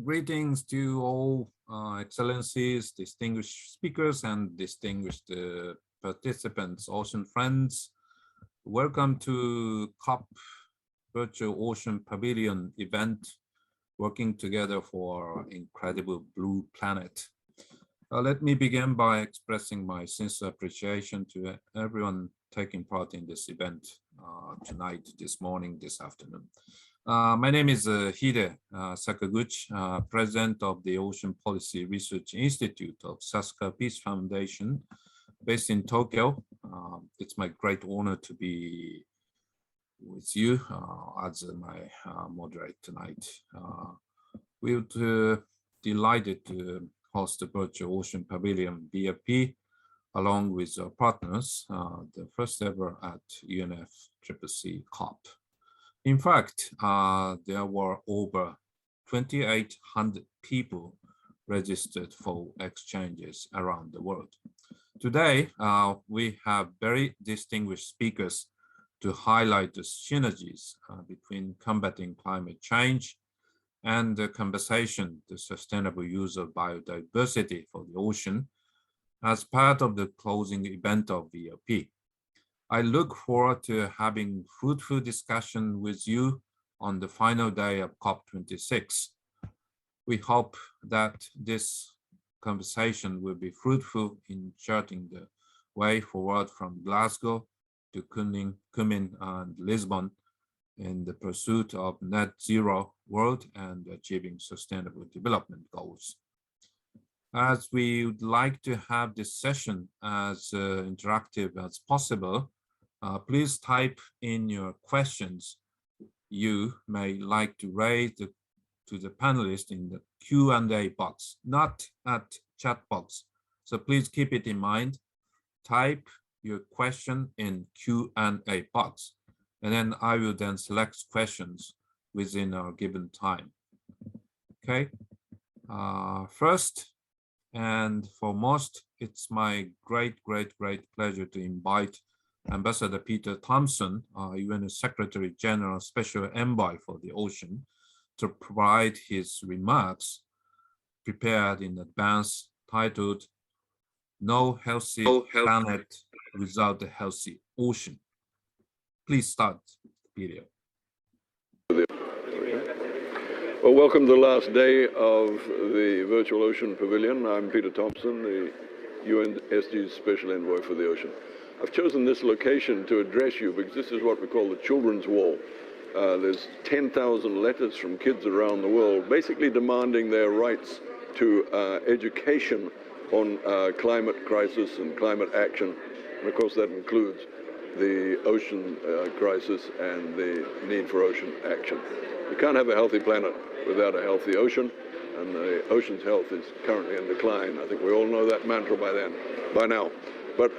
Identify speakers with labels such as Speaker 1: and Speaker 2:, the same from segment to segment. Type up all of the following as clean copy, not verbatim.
Speaker 1: Greetings to all excellencies, distinguished speakers, and distinguished participants, ocean friends. Welcome to COP Virtual Ocean Pavilion event, working together for incredible blue planet. Let me begin by expressing my sincere appreciation to everyone taking part in this event tonight, this morning, this afternoon. My name is Hide Sakaguchi, President of the Ocean Policy Research Institute of Sasuke Peace Foundation, based in Tokyo. It's my great honor to be with you as my moderator tonight. We're delighted to host the Virtual Ocean Pavilion VFP along with our partners, the first ever at UNFCCC COP. In fact, there were over 2,800 people registered for exchanges around the world. Today, we have very distinguished speakers to highlight the synergies between combating climate change and the conversation, the sustainable use of biodiversity for the ocean as part of the closing event of VLP. I look forward to having fruitful discussion with you on the final day of COP26. We hope that this conversation will be fruitful in charting the way forward from Glasgow to Kunming and Lisbon in the pursuit of net zero world and achieving sustainable development goals. As we would like to have this session as interactive as possible, please type in your questions you may like to raise to the panelists in the Q&A box, not at chat box. So please keep it in mind. Type your question in Q&A box, and then I will then select questions within our given time. Okay. First and foremost, it's my great pleasure to invite Ambassador Peter Thompson, UN Secretary General Special Envoy for the Ocean, to provide his remarks prepared in advance, titled "No Healthy Planet Without a Healthy Ocean." Please start the video.
Speaker 2: Well, welcome to the last day of the Virtual Ocean Pavilion. I'm Peter Thompson, the UN SDG's Special Envoy for the Ocean. I've chosen this location to address you because this is what we call the Children's Wall. There's 10,000 letters from kids around the world basically demanding their rights to education on climate crisis and climate action. And of course that includes the ocean crisis and the need for ocean action. You can't have a healthy planet without a healthy ocean, and the ocean's health is currently in decline. I think we all know that mantra by now. But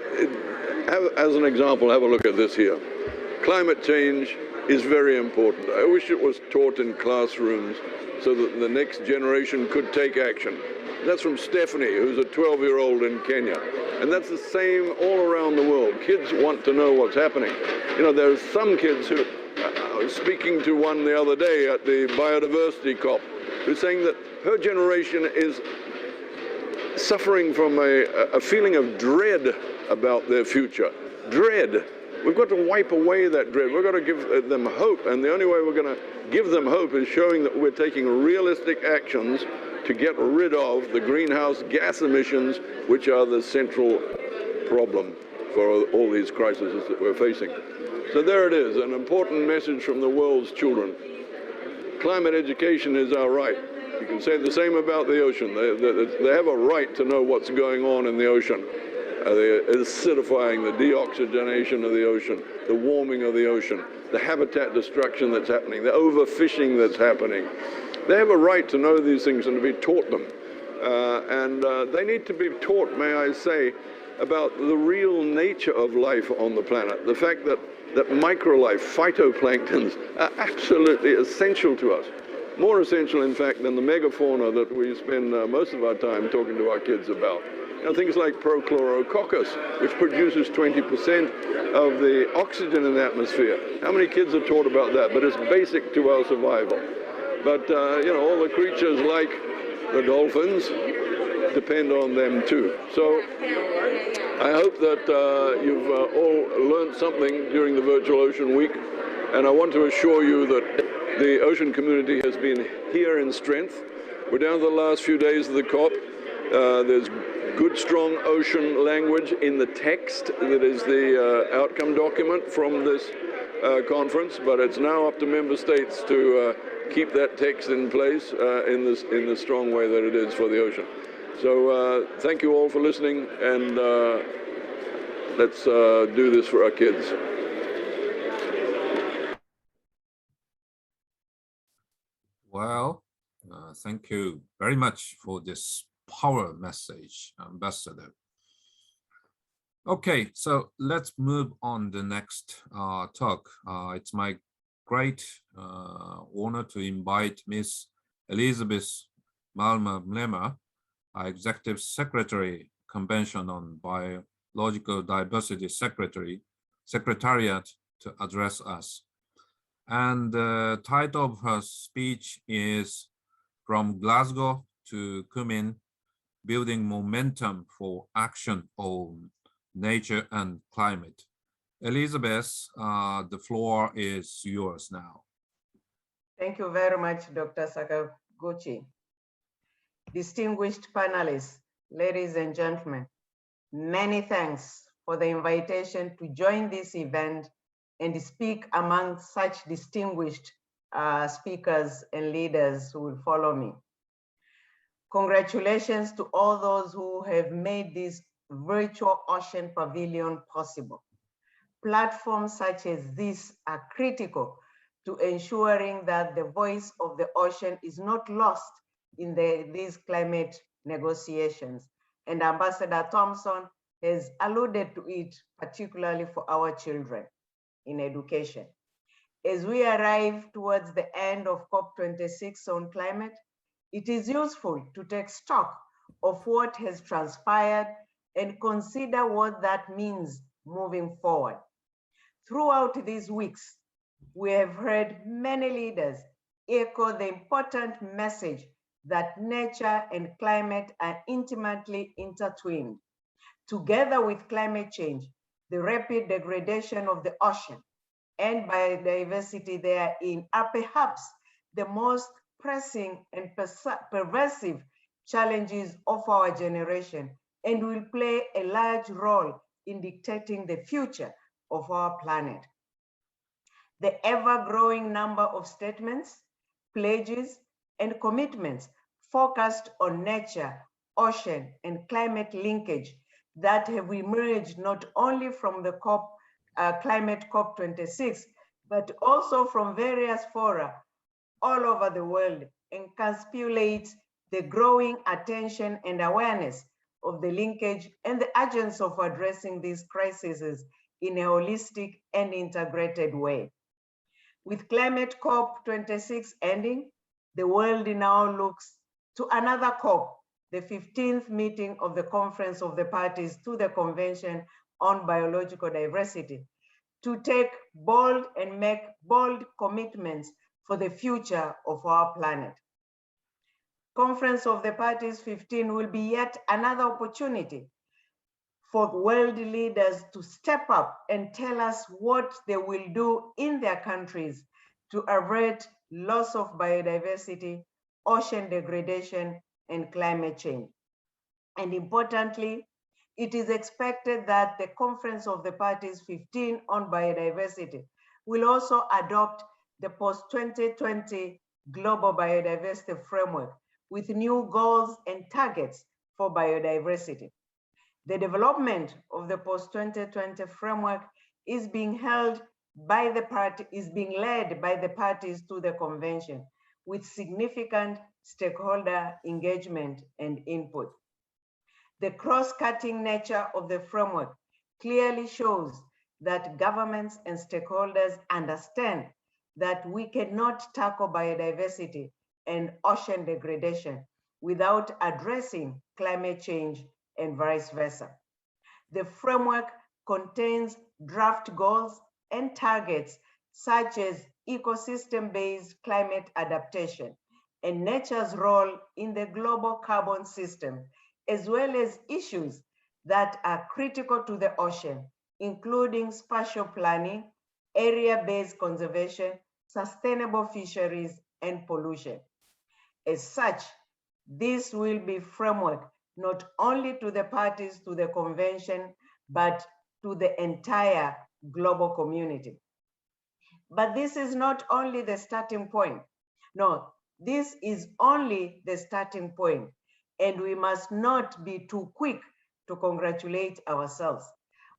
Speaker 2: as an example, have a look at this here. Climate change is very important. I wish it was taught in classrooms so that the next generation could take action. That's from Stephanie, who's a 12-year-old in Kenya. And that's the same all around the world. Kids want to know what's happening. You know, there's some kids who, I was speaking to one the other day at the biodiversity COP, who's saying that her generation is suffering from a feeling of dread about their future. Dread. We've got to wipe away that dread. We've got to give them hope. And the only way we're going to give them hope is showing that we're taking realistic actions to get rid of the greenhouse gas emissions, which are the central problem for all these crises that we're facing. So there it is, an important message from the world's children. Climate education is our right. You can say the same about the ocean. They have a right to know what's going on in the ocean. The acidifying, the deoxygenation of the ocean, the warming of the ocean, the habitat destruction that's happening, the overfishing that's happening. They have a right to know these things and to be taught them. They need to be taught, may I say, about the real nature of life on the planet. The fact that microlife, phytoplanktons, are absolutely essential to us. More essential, in fact, than the megafauna that we spend most of our time talking to our kids about. You know, things like Prochlorococcus, which produces 20% of the oxygen in the atmosphere. How many kids are taught about that? But it's basic to our survival. but all the creatures like the dolphins depend on them too. So I hope that you've all learned something during the Virtual Ocean Week, and I want to assure you that the ocean community has been here in strength. We're down to the last few days of the COP. There's good, strong ocean language in the text that is the outcome document from this conference, but it's now up to member states to keep that text in place in the strong way that it is for the ocean. So thank you all for listening, and let's do this for our kids.
Speaker 1: Well, thank you very much for this power message, Ambassador. Okay, so let's move on the next talk. It's my great honor to invite Ms. Elizabeth Malma Mlema, Executive Secretary, Convention on Biological Diversity Secretariat, to address us. And the title of her speech is From Glasgow to Kunming, Building Momentum for Action on Nature and Climate. Elizabeth, the floor is yours now.
Speaker 3: Thank you very much, Dr. Sakaguchi. Distinguished panelists, ladies and gentlemen, many thanks for the invitation to join this event and speak among such distinguished speakers and leaders who will follow me. Congratulations to all those who have made this virtual ocean pavilion possible. Platforms such as this are critical to ensuring that the voice of the ocean is not lost in these climate negotiations. And Ambassador Thompson has alluded to it, particularly for our children in education. As we arrive towards the end of COP26 on climate, it is useful to take stock of what has transpired and consider what that means moving forward. Throughout these weeks, we have heard many leaders echo the important message that nature and climate are intimately intertwined. Together with climate change, the rapid degradation of the ocean and biodiversity therein are perhaps the most pressing and pervasive challenges of our generation, and will play a large role in dictating the future of our planet. The ever-growing number of statements, pledges, and commitments focused on nature, ocean, and climate linkage that have emerged not only from the climate COP26, but also from various fora all over the world, encapsulates the growing attention and awareness of the linkage and the urgency of addressing these crises in a holistic and integrated way. With climate COP26 ending, the world now looks to another COP, the 15th meeting of the Conference of the Parties to the Convention on Biological Diversity, to take bold and make bold commitments for the future of our planet. Conference of the Parties 15 will be yet another opportunity for world leaders to step up and tell us what they will do in their countries to avert loss of biodiversity, ocean degradation, and climate change. And importantly, it is expected that the Conference of the Parties 15 on biodiversity will also adopt the post-2020 Global Biodiversity Framework with new goals and targets for biodiversity. The development of the post-2020 framework is being led by the parties to the convention, with significant stakeholder engagement and input. The cross-cutting nature of the framework clearly shows that governments and stakeholders understand that we cannot tackle biodiversity and ocean degradation without addressing climate change and vice versa. The framework contains draft goals and targets such as ecosystem-based climate adaptation, and nature's role in the global carbon system, as well as issues that are critical to the ocean, including spatial planning, area-based conservation, sustainable fisheries, and pollution. As such, this will be framework not only to the parties to the convention, but to the entire global community. But this is not only the starting point. No, this is only the starting point, and we must not be too quick to congratulate ourselves.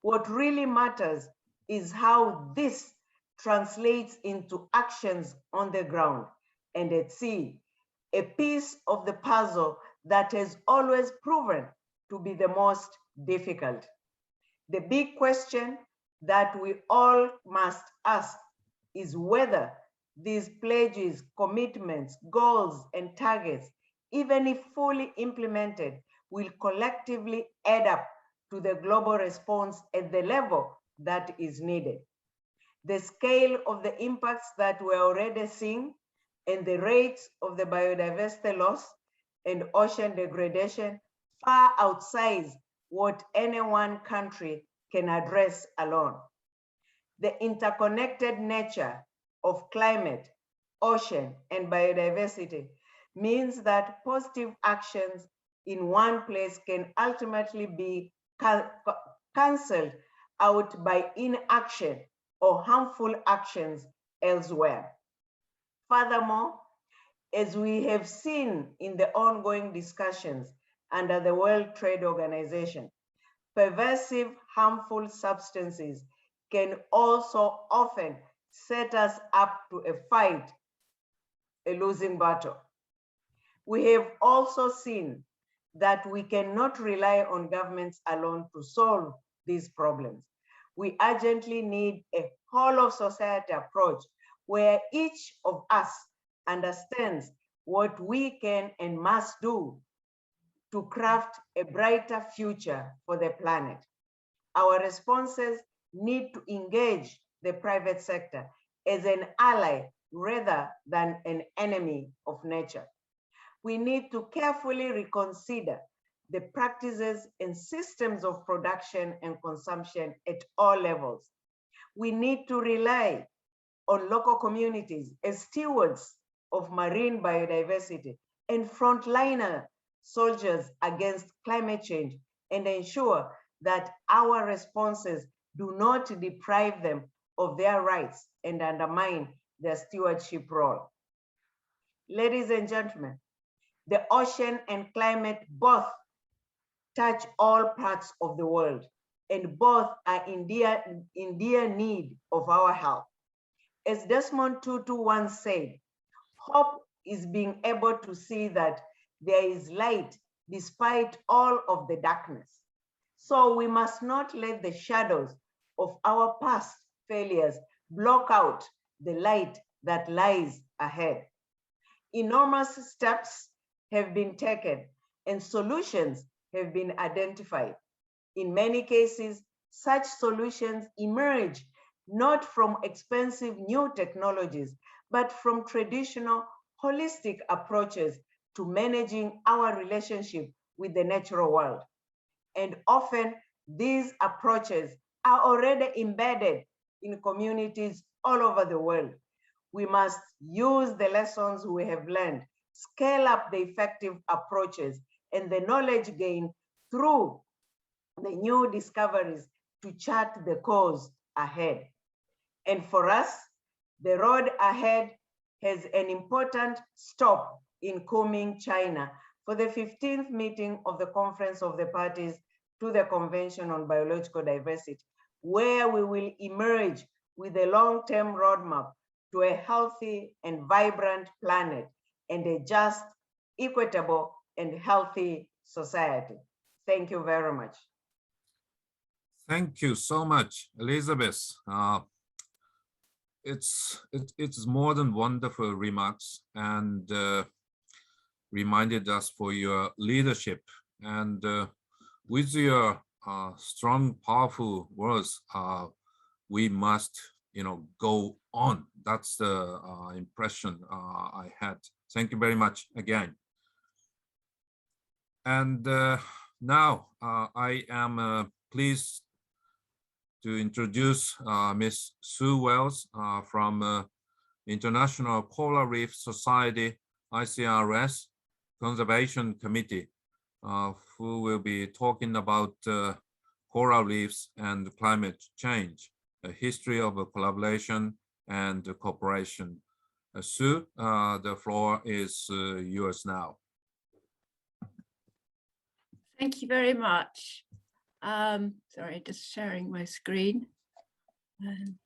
Speaker 3: What really matters is how this translates into actions on the ground and at sea, a piece of the puzzle that has always proven to be the most difficult. The big question that we all must ask is whether these pledges, commitments, goals, and targets, even if fully implemented, will collectively add up to the global response at the level that is needed. The scale of the impacts that we're already seeing and the rates of the biodiversity loss and ocean degradation far outsides what any one country can address alone. The interconnected nature of climate, ocean, and biodiversity means that positive actions in one place can ultimately be cancelled out by inaction or harmful actions elsewhere. Furthermore, as we have seen in the ongoing discussions under the World Trade Organization, pervasive harmful substances can also often set us up to a fight, a losing battle. We have also seen that we cannot rely on governments alone to solve these problems. We urgently need a whole of society approach where each of us understands what we can and must do to craft a brighter future for the planet. Our responses need to engage the private sector as an ally rather than an enemy of nature. We need to carefully reconsider the practices and systems of production and consumption at all levels. We need to rely on local communities as stewards of marine biodiversity and frontliner soldiers against climate change, and ensure that our responses do not deprive them of their rights and undermine their stewardship role. Ladies and gentlemen, the ocean and climate both touch all parts of the world, and both are in dear need of our help. As Desmond Tutu once said, hope is being able to see that there is light despite all of the darkness. So we must not let the shadows of our past failures block out the light that lies ahead. Enormous steps have been taken and solutions have been identified. In many cases, such solutions emerge not from expensive new technologies, but from traditional holistic approaches to managing our relationship with the natural world. And often these approaches are already embedded in communities all over the world. We must use the lessons we have learned, scale up the effective approaches and the knowledge gained through the new discoveries to chart the course ahead. And for us, the road ahead has an important stop in Kunming, China, for the 15th meeting of the Conference of the Parties to the Convention on Biological Diversity, where we will emerge with a long-term roadmap to a healthy and vibrant planet and a just, equitable, and healthy society. Thank you very much.
Speaker 1: Thank you so much, Elizabeth. It's more than wonderful remarks, and reminded us for your leadership, and with your strong, powerful words, we must go on. That's the impression I had. Thank you very much again. And now I am pleased to introduce Ms. Sue Wells from International Coral Reef Society, ICRS Conservation Committee, who will be talking about coral reefs and climate change, a history of collaboration and cooperation. Sue, the floor is yours now.
Speaker 4: Thank you very much. Sorry, just sharing my screen. And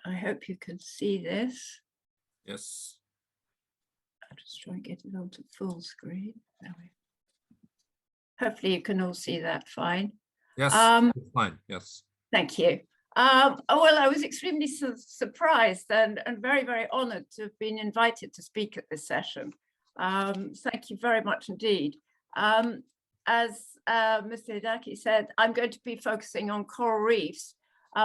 Speaker 4: I hope you can see this.
Speaker 1: Yes.
Speaker 4: I'll just try and get it onto full screen. There we go. Hopefully you can all see that fine.
Speaker 1: Yes, fine, yes.
Speaker 4: Thank you. Well, I was extremely surprised and very, very honored to have been invited to speak at this session. Thank you very much indeed. As Mr. Hidaki said, I'm going to be focusing on coral reefs,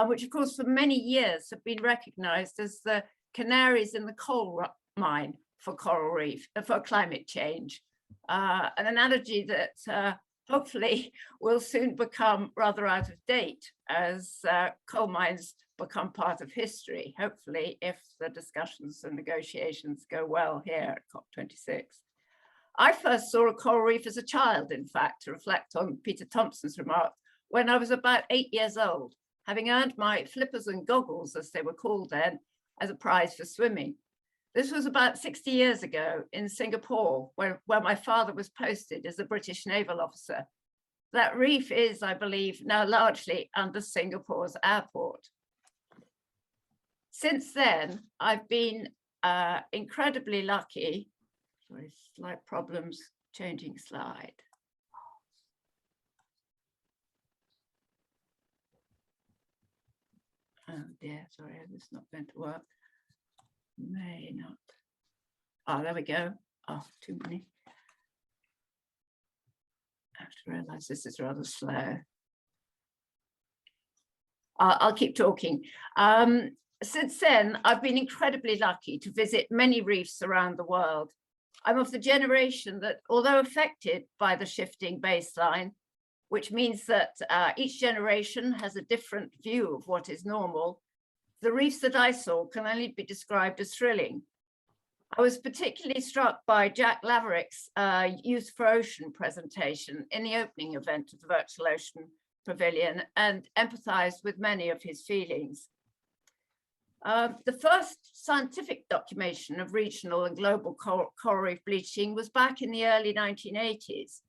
Speaker 4: which of course for many years have been recognized as the canaries in the coal mine for coral reef, for climate change. An analogy that hopefully will soon become rather out of date as coal mines become part of history, hopefully, if the discussions and negotiations go well here at COP26. I first saw a coral reef as a child, in fact, to reflect on Peter Thompson's remark, when I was about 8 years old, having earned my flippers and goggles, as they were called then, as a prize for swimming. This was about 60 years ago in Singapore, where my father was posted as a British naval officer. That reef is, I believe, now largely under Singapore's airport. Since then, I've been incredibly lucky. Sorry, slight problems, changing slide. Oh dear, sorry, this is not going to work. May not. Oh, there we go. Oh, too many. I have to realize this is rather slow. I'll keep talking. Since then, I've been incredibly lucky to visit many reefs around the world. I'm of the generation that, although affected by the shifting baseline, which means that each generation has a different view of what is normal, the reefs that I saw can only be described as thrilling. I was particularly struck by Jack Laverick's Youth for Ocean presentation in the opening event of the Virtual Ocean Pavilion and empathized with many of his feelings. The first scientific documentation of regional and global coral reef bleaching was back in the early 1980s.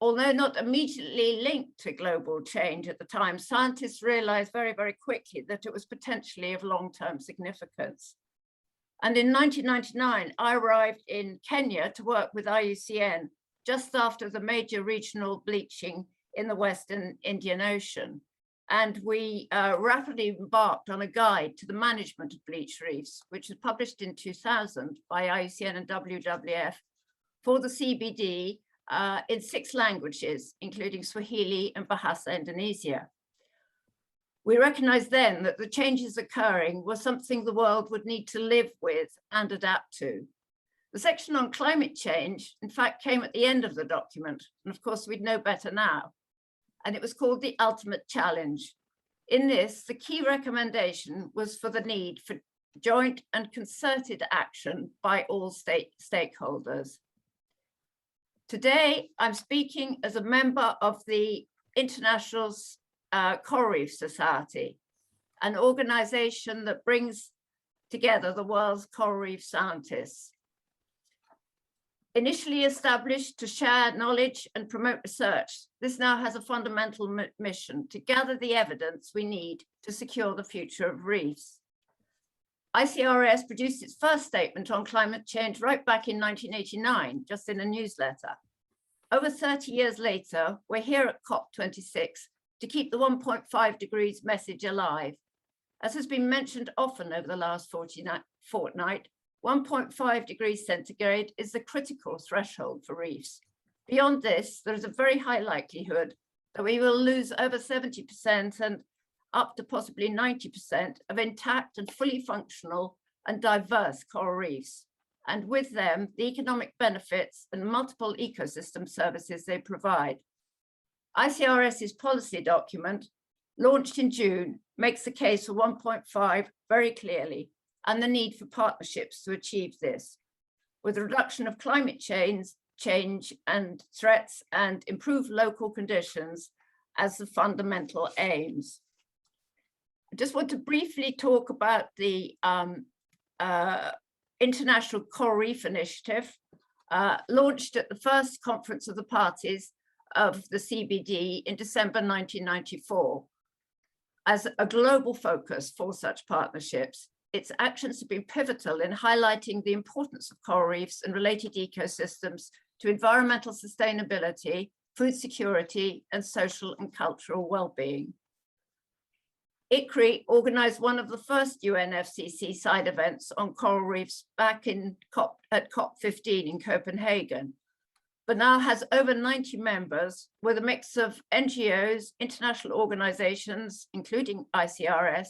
Speaker 4: Although not immediately linked to global change at the time, scientists realized very, very quickly that it was potentially of long-term significance. And in 1999, I arrived in Kenya to work with IUCN just after the major regional bleaching in the Western Indian Ocean. And we rapidly embarked on a guide to the management of bleached reefs, which was published in 2000 by IUCN and WWF for the CBD in 6 languages, including Swahili and Bahasa Indonesia. We recognized then that the changes occurring were something the world would need to live with and adapt to. The section on climate change, in fact, came at the end of the document. And of course, we'd know better now. And it was called the Ultimate Challenge. In this, the key recommendation was for the need for joint and concerted action by all stakeholders. Today, I'm speaking as a member of the International Coral Reef Society, an organization that brings together the world's coral reef scientists. Initially established to share knowledge and promote research, this now has a fundamental mission to gather the evidence we need to secure the future of reefs. ICRS produced its first statement on climate change right back in 1989, just in a newsletter. Over 30 years later, we're here at COP26 to keep the 1.5 degrees message alive. As has been mentioned often over the last fortnight, 1.5 degrees centigrade is the critical threshold for reefs. Beyond this, there is a very high likelihood that we will lose over 70% and up to possibly 90% of intact and fully functional and diverse coral reefs, and with them, the economic benefits and multiple ecosystem services they provide. ICRS's policy document, launched in June, makes the case for 1.5 very clearly, and the need for partnerships to achieve this, with a reduction of climate change and threats and improved local conditions as the fundamental aims. I just want to briefly talk about the International Coral Reef Initiative, launched at the first conference of the parties of the CBD in December 1994. As a global focus for such partnerships, its actions have been pivotal in highlighting the importance of coral reefs and related ecosystems to environmental sustainability, food security, and social and cultural well-being. ICRI organized one of the first UNFCCC side events on coral reefs back at COP15 in Copenhagen, but now has over 90 members with a mix of NGOs, international organizations, including ICRS,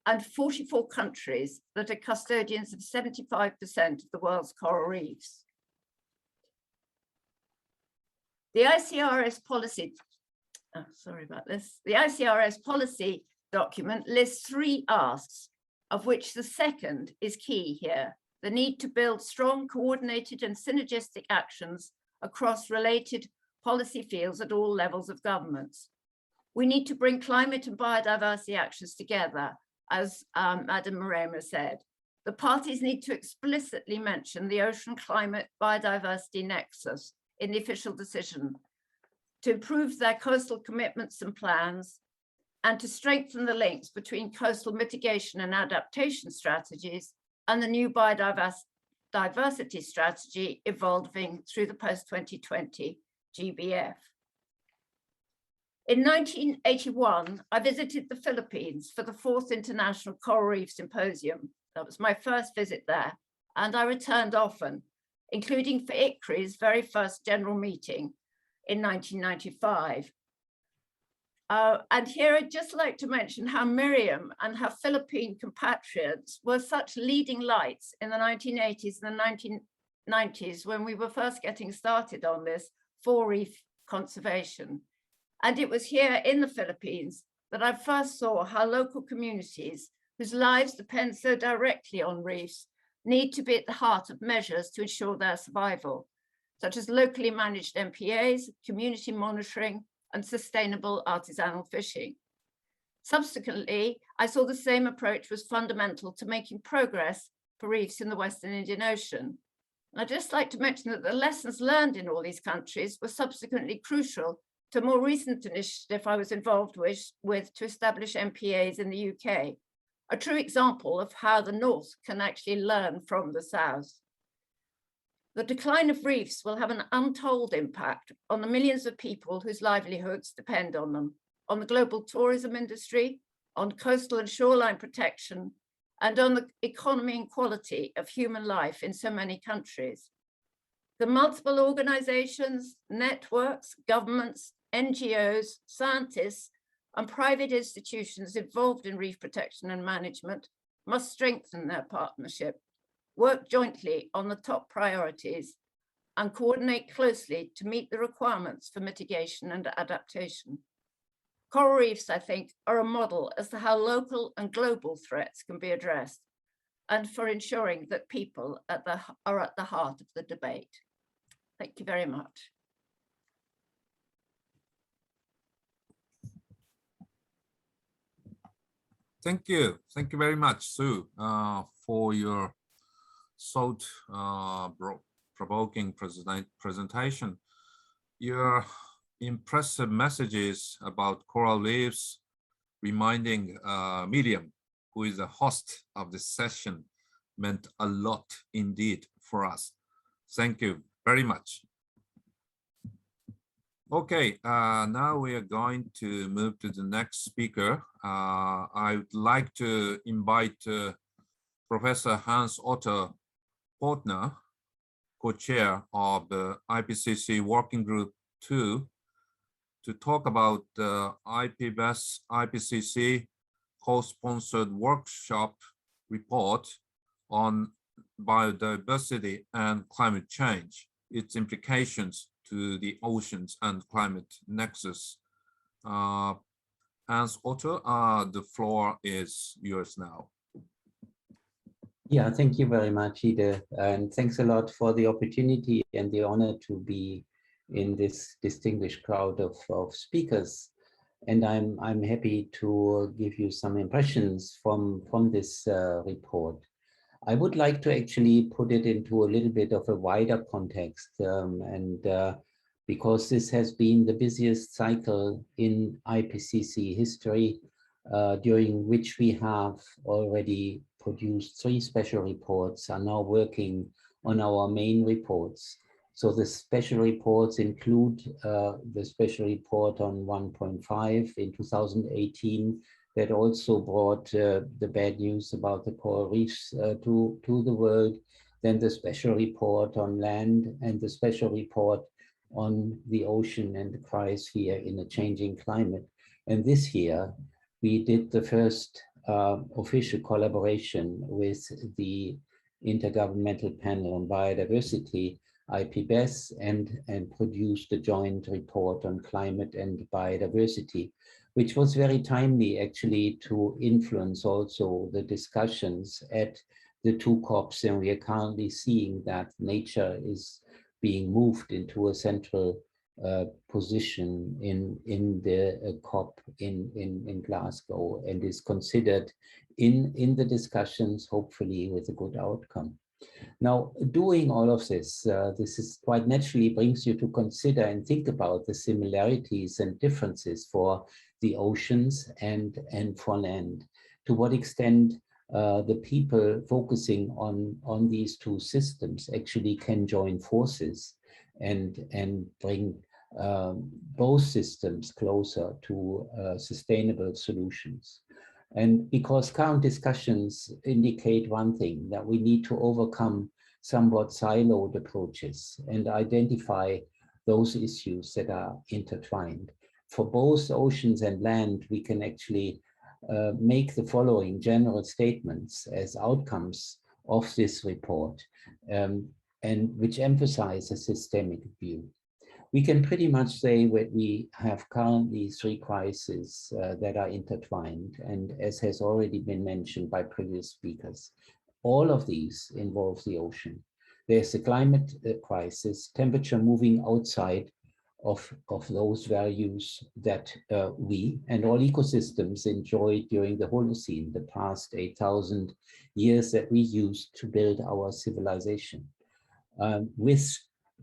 Speaker 4: and 44 countries that are custodians of 75% of the world's coral reefs. The ICRS policy, the ICRS policy document lists 3 asks, of which the second is key here: the need to build strong, coordinated and synergistic actions across related policy fields at all levels of governments. We need to bring climate and biodiversity actions together, as Madam Morema said. The parties need to explicitly mention the ocean climate biodiversity nexus in the official decision to improve their coastal commitments and plans, and to strengthen the links between coastal mitigation and adaptation strategies and the new biodiversity strategy evolving through the post-2020 GBF. In 1981, I visited the Philippines for the 4th International Coral Reef Symposium. That was my first visit there, and I returned often, including for ICRI's very first general meeting in 1995. And here I'd just like to mention how Miriam and her Philippine compatriots were such leading lights in the 1980s and the 1990s when we were first getting started on this for reef conservation. And it was here in the Philippines that I first saw how local communities whose lives depend so directly on reefs need to be at the heart of measures to ensure their survival, such as locally managed MPAs, community monitoring, and sustainable artisanal fishing. Subsequently, I saw the same approach was fundamental to making progress for reefs in the Western Indian Ocean. And I'd just like to mention that the lessons learned in all these countries were subsequently crucial to a more recent initiative I was involved with to establish MPAs in the UK, a true example of how the North can actually learn from the South. The decline of reefs will have an untold impact on the millions of people whose livelihoods depend on them, on the global tourism industry, on coastal and shoreline protection, and on the economy and quality of human life in so many countries. The multiple organizations, networks, governments, NGOs, scientists, and private institutions involved in reef protection and management must strengthen their partnership, work jointly on the top priorities, and coordinate closely to meet the requirements for mitigation and adaptation. Coral reefs, I think, are a model as to how local and global threats can be addressed, and for ensuring that people are at the heart of the debate. Thank you very much.
Speaker 1: Thank you. Thank you very much, Sue, for your thought-provoking presentation. Your impressive messages about coral reefs, reminding Miriam, who is the host of this session, meant a lot indeed for us. Thank you very much. Okay, now we are going to move to the next speaker. I would like to invite Professor Hans Otto Portner, co-chair of the IPCC Working Group 2, to talk about the IPCC co-sponsored workshop report on biodiversity and climate change, its implications to the oceans and climate nexus. Hans Otto, the floor is yours now.
Speaker 5: Yeah, thank you very much, Ida, and thanks a lot for the opportunity and the honor to be in this distinguished crowd of speakers. And I'm happy to give you some impressions from this report. I would like to actually put it into a little bit of a wider context, because this has been the busiest cycle in IPCC history, during which we have already produced 3 special reports, are now working on our main reports. So the special reports include the special report on 1.5 in 2018 that also brought the bad news about the coral reefs to the world, then the special report on land and the special report on the ocean and the cryosphere in a changing climate. And this year, we did the first official collaboration with the Intergovernmental Panel on Biodiversity, IPBES, and produced a joint report on climate and biodiversity, which was very timely actually to influence also the discussions at the 2 COPs. And we are currently seeing that nature is being moved into a central position in the COP in Glasgow, and is considered in the discussions, hopefully with a good outcome. Now, doing all of this, this is quite naturally brings you to consider and think about the similarities and differences for the oceans and for land. To what extent the people focusing on these 2 systems actually can join forces and bring both systems closer to sustainable solutions. And because current discussions indicate one thing, that we need to overcome somewhat siloed approaches and identify those issues that are intertwined. For both oceans and land, we can actually make the following general statements as outcomes of this report, and which emphasize a systemic view. We can pretty much say that we have currently 3 crises that are intertwined, and as has already been mentioned by previous speakers, all of these involve the ocean. There's the climate crisis, temperature moving outside of those values that we and all ecosystems enjoyed during the Holocene, the past 8,000 years that we used to build our civilization. With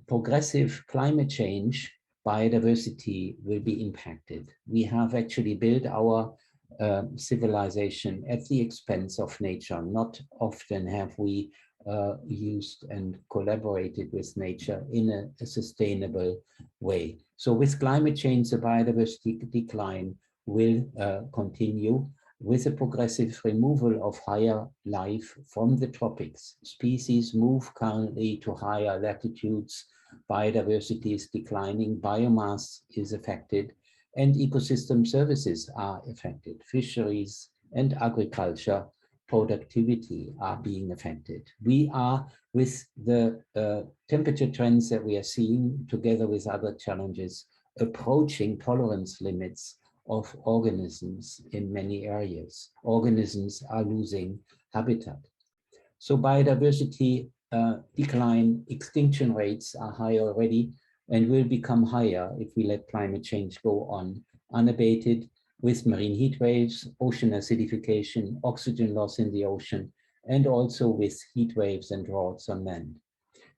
Speaker 5: progressive climate change, biodiversity will be impacted. We have actually built our civilization at the expense of nature. Not often have we used and collaborated with nature in a sustainable way. So with climate change, the biodiversity decline will continue with a progressive removal of higher life from the tropics. Species move currently to higher latitudes, biodiversity is declining, biomass is affected, and ecosystem services are affected. Fisheries and agriculture productivity are being affected. We are, with the temperature trends that we are seeing, together with other challenges, approaching tolerance limits of organisms in many areas. Organisms are losing habitat. So biodiversity decline, extinction rates are high already and will become higher if we let climate change go on unabated, with marine heat waves, ocean acidification, oxygen loss in the ocean, and also with heat waves and droughts on land.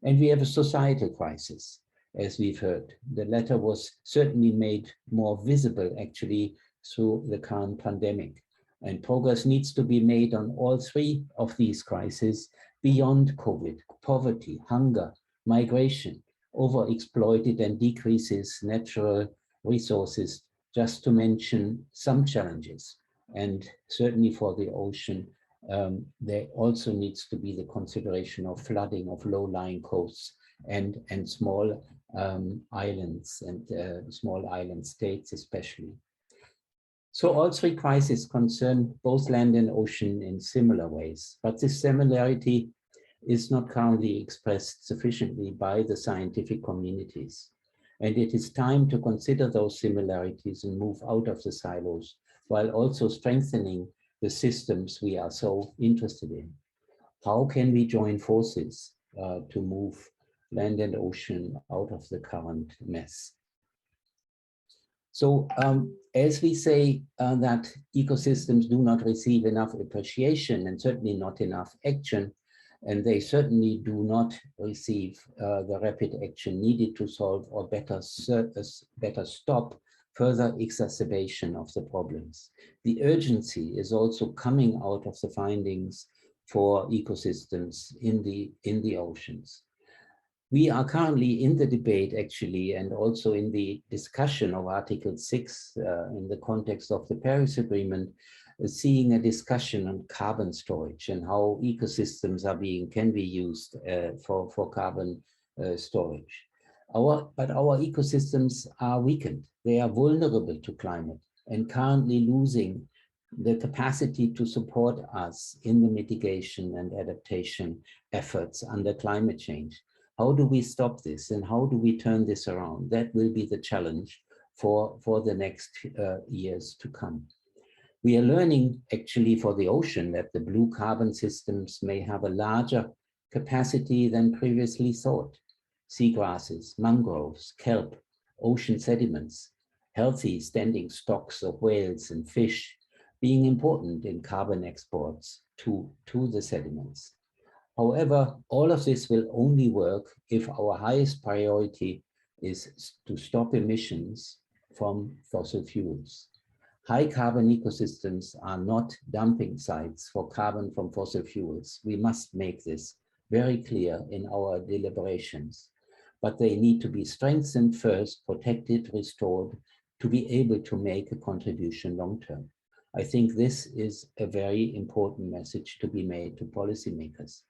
Speaker 5: And we have a societal crisis, as we've heard. The latter was certainly made more visible actually through the current pandemic. And progress needs to be made on all 3 of these crises beyond COVID: poverty, hunger, migration, overexploited and decreases natural resources, just to mention some challenges. And certainly for the ocean, there also needs to be the consideration of flooding of low-lying coasts and small islands and small island states especially. So all three crises concern both land and ocean in similar ways, but this similarity is not currently expressed sufficiently by the scientific communities. And it is time to consider those similarities and move out of the silos, while also strengthening the systems we are so interested in. How can we join forces to move land and ocean out of the current mess? So as we say that ecosystems do not receive enough appreciation and certainly not enough action, and they certainly do not receive the rapid action needed to solve or better stop further exacerbation of the problems. The urgency is also coming out of the findings for ecosystems in the oceans. We are currently in the debate, actually, and also in the discussion of Article 6 in the context of the Paris Agreement, seeing a discussion on carbon storage and how ecosystems can be used for carbon storage. But our ecosystems are weakened. They are vulnerable to climate and currently losing the capacity to support us in the mitigation and adaptation efforts under climate change. How do we stop this and how do we turn this around? That will be the challenge for the next years to come. We are learning actually for the ocean that the blue carbon systems may have a larger capacity than previously thought. Seagrasses, mangroves, kelp, ocean sediments, healthy standing stocks of whales and fish being important in carbon exports to the sediments. However, all of this will only work if our highest priority is to stop emissions from fossil fuels. High carbon ecosystems are not dumping sites for carbon from fossil fuels. We must make this very clear in our deliberations. But they need to be strengthened first, protected, restored, to be able to make a contribution long term. I think this is a very important message to be made to policymakers.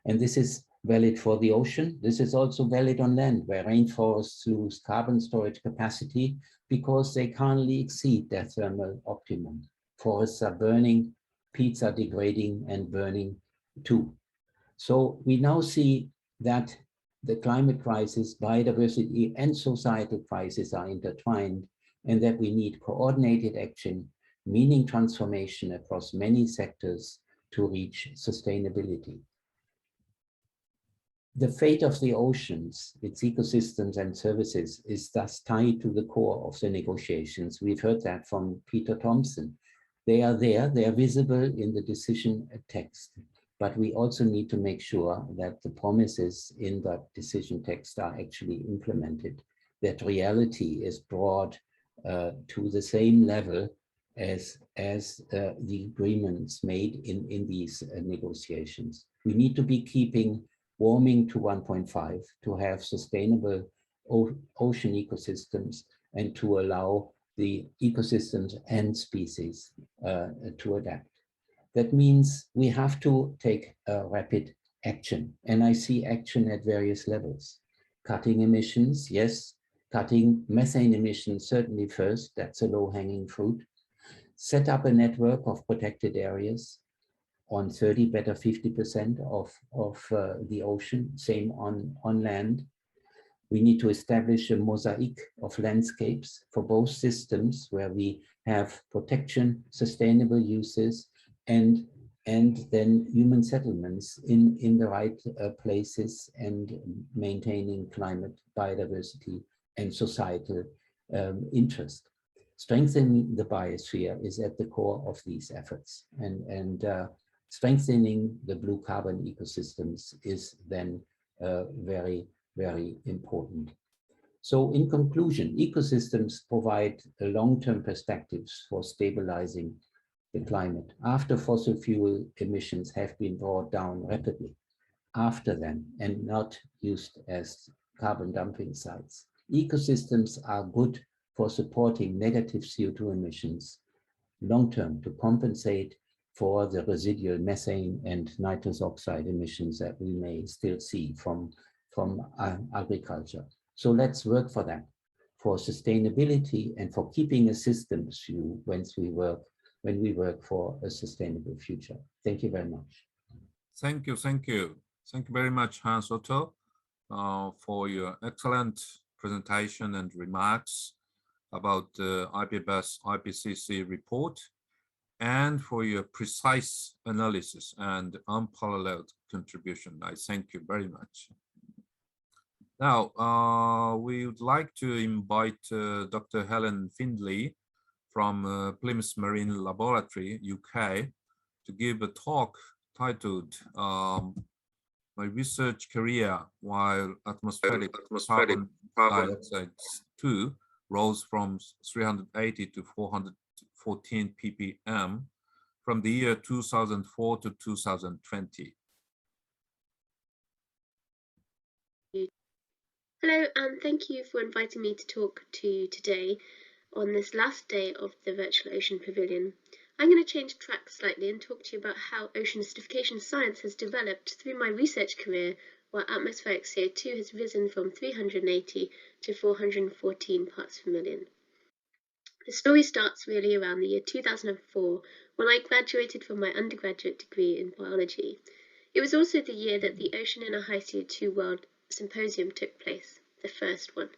Speaker 5: And this is valid for the ocean. This is also valid on land, where rainforests lose carbon storage capacity because they currently exceed their thermal optimum. Forests are burning, peats are degrading and burning too. So we now see that the climate crisis, biodiversity, and societal crisis are intertwined, and that we need coordinated action, meaning transformation across many sectors to reach sustainability. The fate of the oceans, its ecosystems and services, is thus tied to the core of the negotiations. We've heard that from Peter Thompson. They are there, they are visible in the decision text, but we also need to make sure that the promises in that decision text are actually implemented, that reality is brought to the same level as the agreements made in these negotiations. We need to be keeping warming to 1.5 to have sustainable ocean ecosystems and to allow the ecosystems and species to adapt. That means we have to take rapid action, and I see action at various levels. Cutting emissions, yes. Cutting methane emissions certainly first, that's a low-hanging fruit. Set up a network of protected areas on 30, better 50% of the ocean, same on land. We need to establish a mosaic of landscapes for both systems where we have protection, sustainable uses, and then human settlements in the right places and maintaining climate, biodiversity, and societal interest. Strengthening the biosphere is at the core of these efforts, and strengthening the blue carbon ecosystems is then very, very important. So in conclusion, ecosystems provide long-term perspectives for stabilizing the climate after fossil fuel emissions have been brought down rapidly, after them, and not used as carbon dumping sites. Ecosystems are good for supporting negative CO2 emissions long-term to compensate for the residual methane and nitrous oxide emissions that we may still see from agriculture. So let's work for that. for sustainability and for keeping a systems view when we work for a sustainable future. Thank you very much.
Speaker 1: Thank you. Thank you very much, Hans Otto, for your excellent presentation and remarks about the IPBES IPCC report, and for your precise analysis and unparalleled contribution. I thank you very much. Now, we would like to invite Dr. Helen Findlay from Plymouth Marine Laboratory, UK, to give a talk titled My Research Career While Atmospheric Carbon Dioxide 2 Rose from 380 to 414 ppm from the year 2004 to 2020.
Speaker 6: Hello, and thank you for inviting me to talk to you today on this last day of the Virtual Ocean Pavilion. I'm going to change track slightly and talk to you about how ocean acidification science has developed through my research career, where atmospheric CO2 has risen from 380 to 414 parts per million. The story starts really around the year 2004, when I graduated from my undergraduate degree in biology. It was also the year that the Ocean in a High CO2 World Symposium took place, the first one.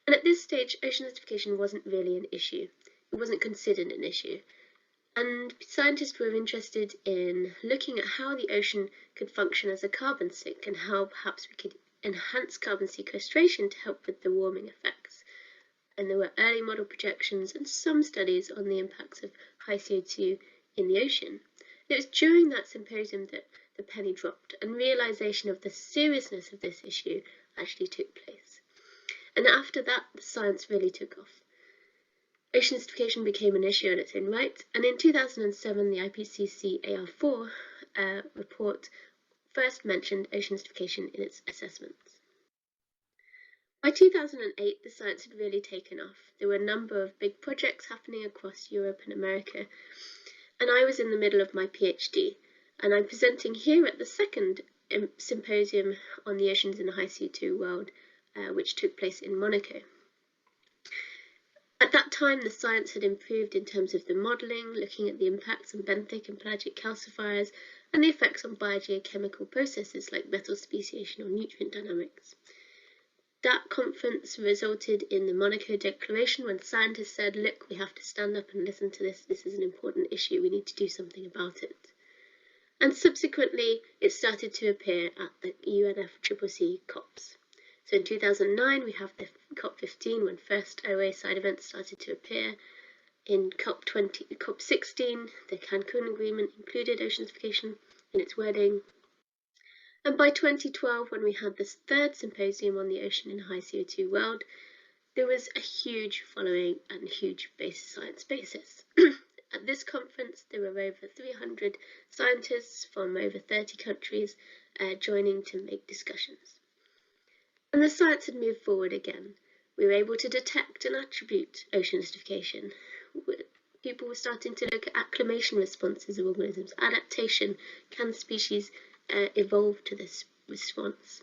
Speaker 6: And at this stage, ocean acidification wasn't really an issue. It wasn't considered an issue. And scientists were interested in looking at how the ocean could function as a carbon sink and how perhaps we could enhance carbon sequestration to help with the warming effects. And there were early model projections and some studies on the impacts of high CO2 in the ocean. It was during that symposium that the penny dropped and realization of the seriousness of this issue actually took place. And after that, the science really took off. Ocean acidification became an issue in its own right, and in 2007, the IPCC AR4 report first mentioned ocean acidification in its assessments. By 2008, the science had really taken off. There were a number of big projects happening across Europe and America, and I was in the middle of my PhD, and I'm presenting here at the second symposium on the oceans in the high CO2 world, which took place in Monaco. At that time, the science had improved in terms of the modelling, looking at the impacts on benthic and pelagic calcifiers, and the effects on biogeochemical processes like metal speciation or nutrient dynamics. That conference resulted in the Monaco Declaration, when scientists said, look, we have to stand up and listen to this. This is an important issue. We need to do something about it. And subsequently, it started to appear at the UNFCCC COPs. So in 2009, we have the COP15, when first OA side events started to appear. In COP16, the Cancun Agreement included oceanification in its wording. And by 2012, when we had this third symposium on the ocean in a high CO2 world, there was a huge following and huge science basis. At this conference, there were over 300 scientists from over 30 countries joining to make discussions. And the science had moved forward again. We were able to detect and attribute ocean acidification. People were starting to look at acclimation responses of organisms, adaptation, can species evolve to this response.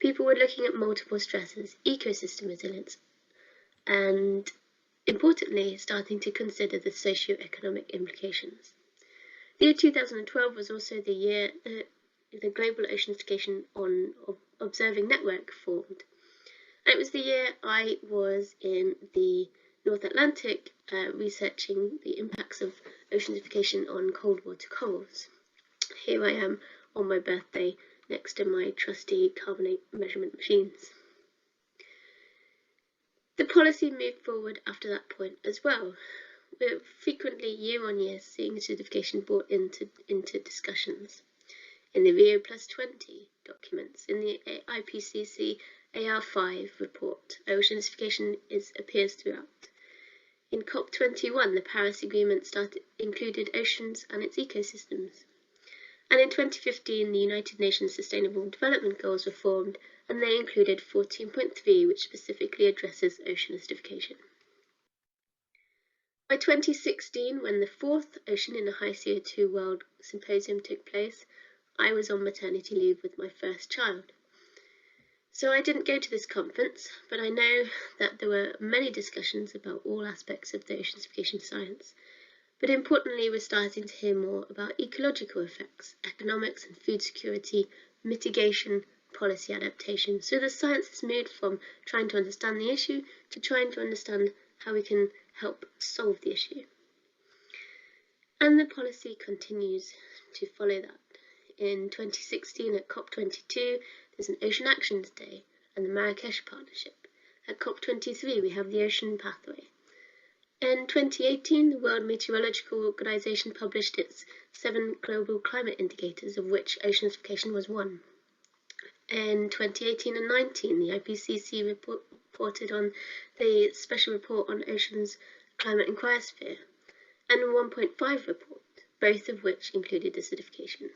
Speaker 6: People were looking at multiple stresses, ecosystem resilience, and importantly, starting to consider the socio-economic implications. The year 2012 was also the year that the Global Ocean Acidification Observing Network formed. And it was the year I was in the North Atlantic researching the impacts of oceanification on cold water corals. Here I am on my birthday next to my trusty carbonate measurement machines. The policy moved forward after that point as well. We're frequently year on year seeing acidification brought into discussions. In the Rio Plus 20 documents, in the IPCC AR5 report, ocean acidification appears throughout. In COP21, the Paris Agreement included oceans and its ecosystems. And in 2015, the United Nations Sustainable Development Goals were formed, and they included 14.3, which specifically addresses ocean acidification. By 2016, when the fourth Ocean in a High CO2 World Symposium took place, I was on maternity leave with my first child. So I didn't go to this conference, but I know that there were many discussions about all aspects of the oceanification science. But importantly, we're starting to hear more about ecological effects, economics and food security, mitigation, policy adaptation. So the science has moved from trying to understand the issue to trying to understand how we can help solve the issue. And the policy continues to follow that. In 2016 at COP22, there's an Ocean Actions Day and the Marrakesh Partnership. At COP23, we have the Ocean Pathway. In 2018, the World Meteorological Organization published its 7 global climate indicators, of which oceanification was one. In 2018 and 19, the IPCC reported on the Special Report on Oceans, Climate and Cryosphere, and a 1.5 report, both of which included acidification.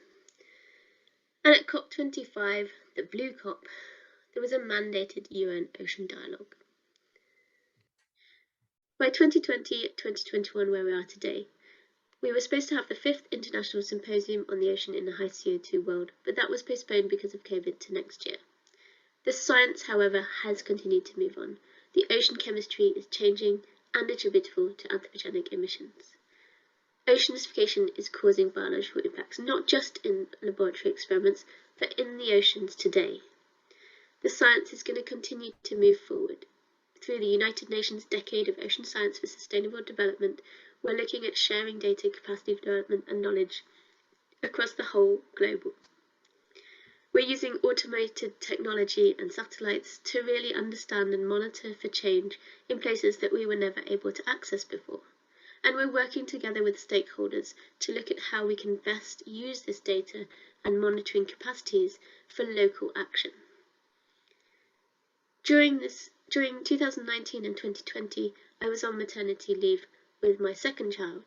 Speaker 6: And at COP25, the Blue COP, there was a mandated UN Ocean Dialogue. By 2020-2021, where we are today, we were supposed to have the 5th International Symposium on the Ocean in a High CO2 World, but that was postponed because of COVID to next year. The science, however, has continued to move on. The ocean chemistry is changing and attributable to anthropogenic emissions. Oceanification is causing biological impacts not just in laboratory experiments, but in the oceans today. The science is going to continue to move forward. Through the United Nations Decade of Ocean Science for Sustainable Development, we're looking at sharing data, capacity development and knowledge across the whole globe. We're using automated technology and satellites to really understand and monitor for change in places that we were never able to access before. And we're working together with stakeholders to look at how we can best use this data and monitoring capacities for local action. During 2019 and 2020, I was on maternity leave with my second child.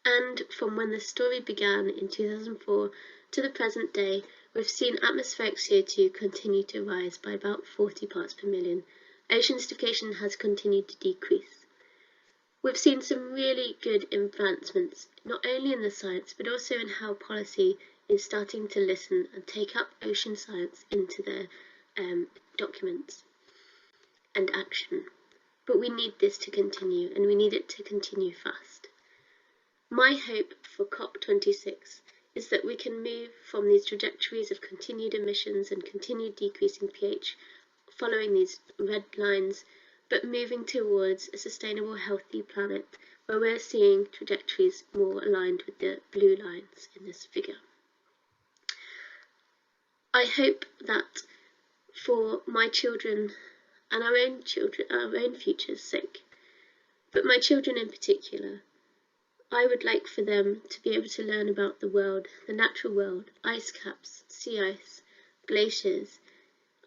Speaker 6: And from when the story began in 2004 to the present day, we've seen atmospheric CO2 continue to rise by about 40 parts per million. Ocean acidification has continued to decrease. We've seen some really good advancements, not only in the science, but also in how policy is starting to listen and take up ocean science into their documents and action. But we need this to continue, and we need it to continue fast. My hope for COP26 is that we can move from these trajectories of continued emissions and continued decreasing pH, following these red lines, but moving towards a sustainable, healthy planet where we're seeing trajectories more aligned with the blue lines in this figure. I hope that for my children and our own future's sake, but my children in particular, I would like for them to be able to learn about the world, the natural world, ice caps, sea ice, glaciers.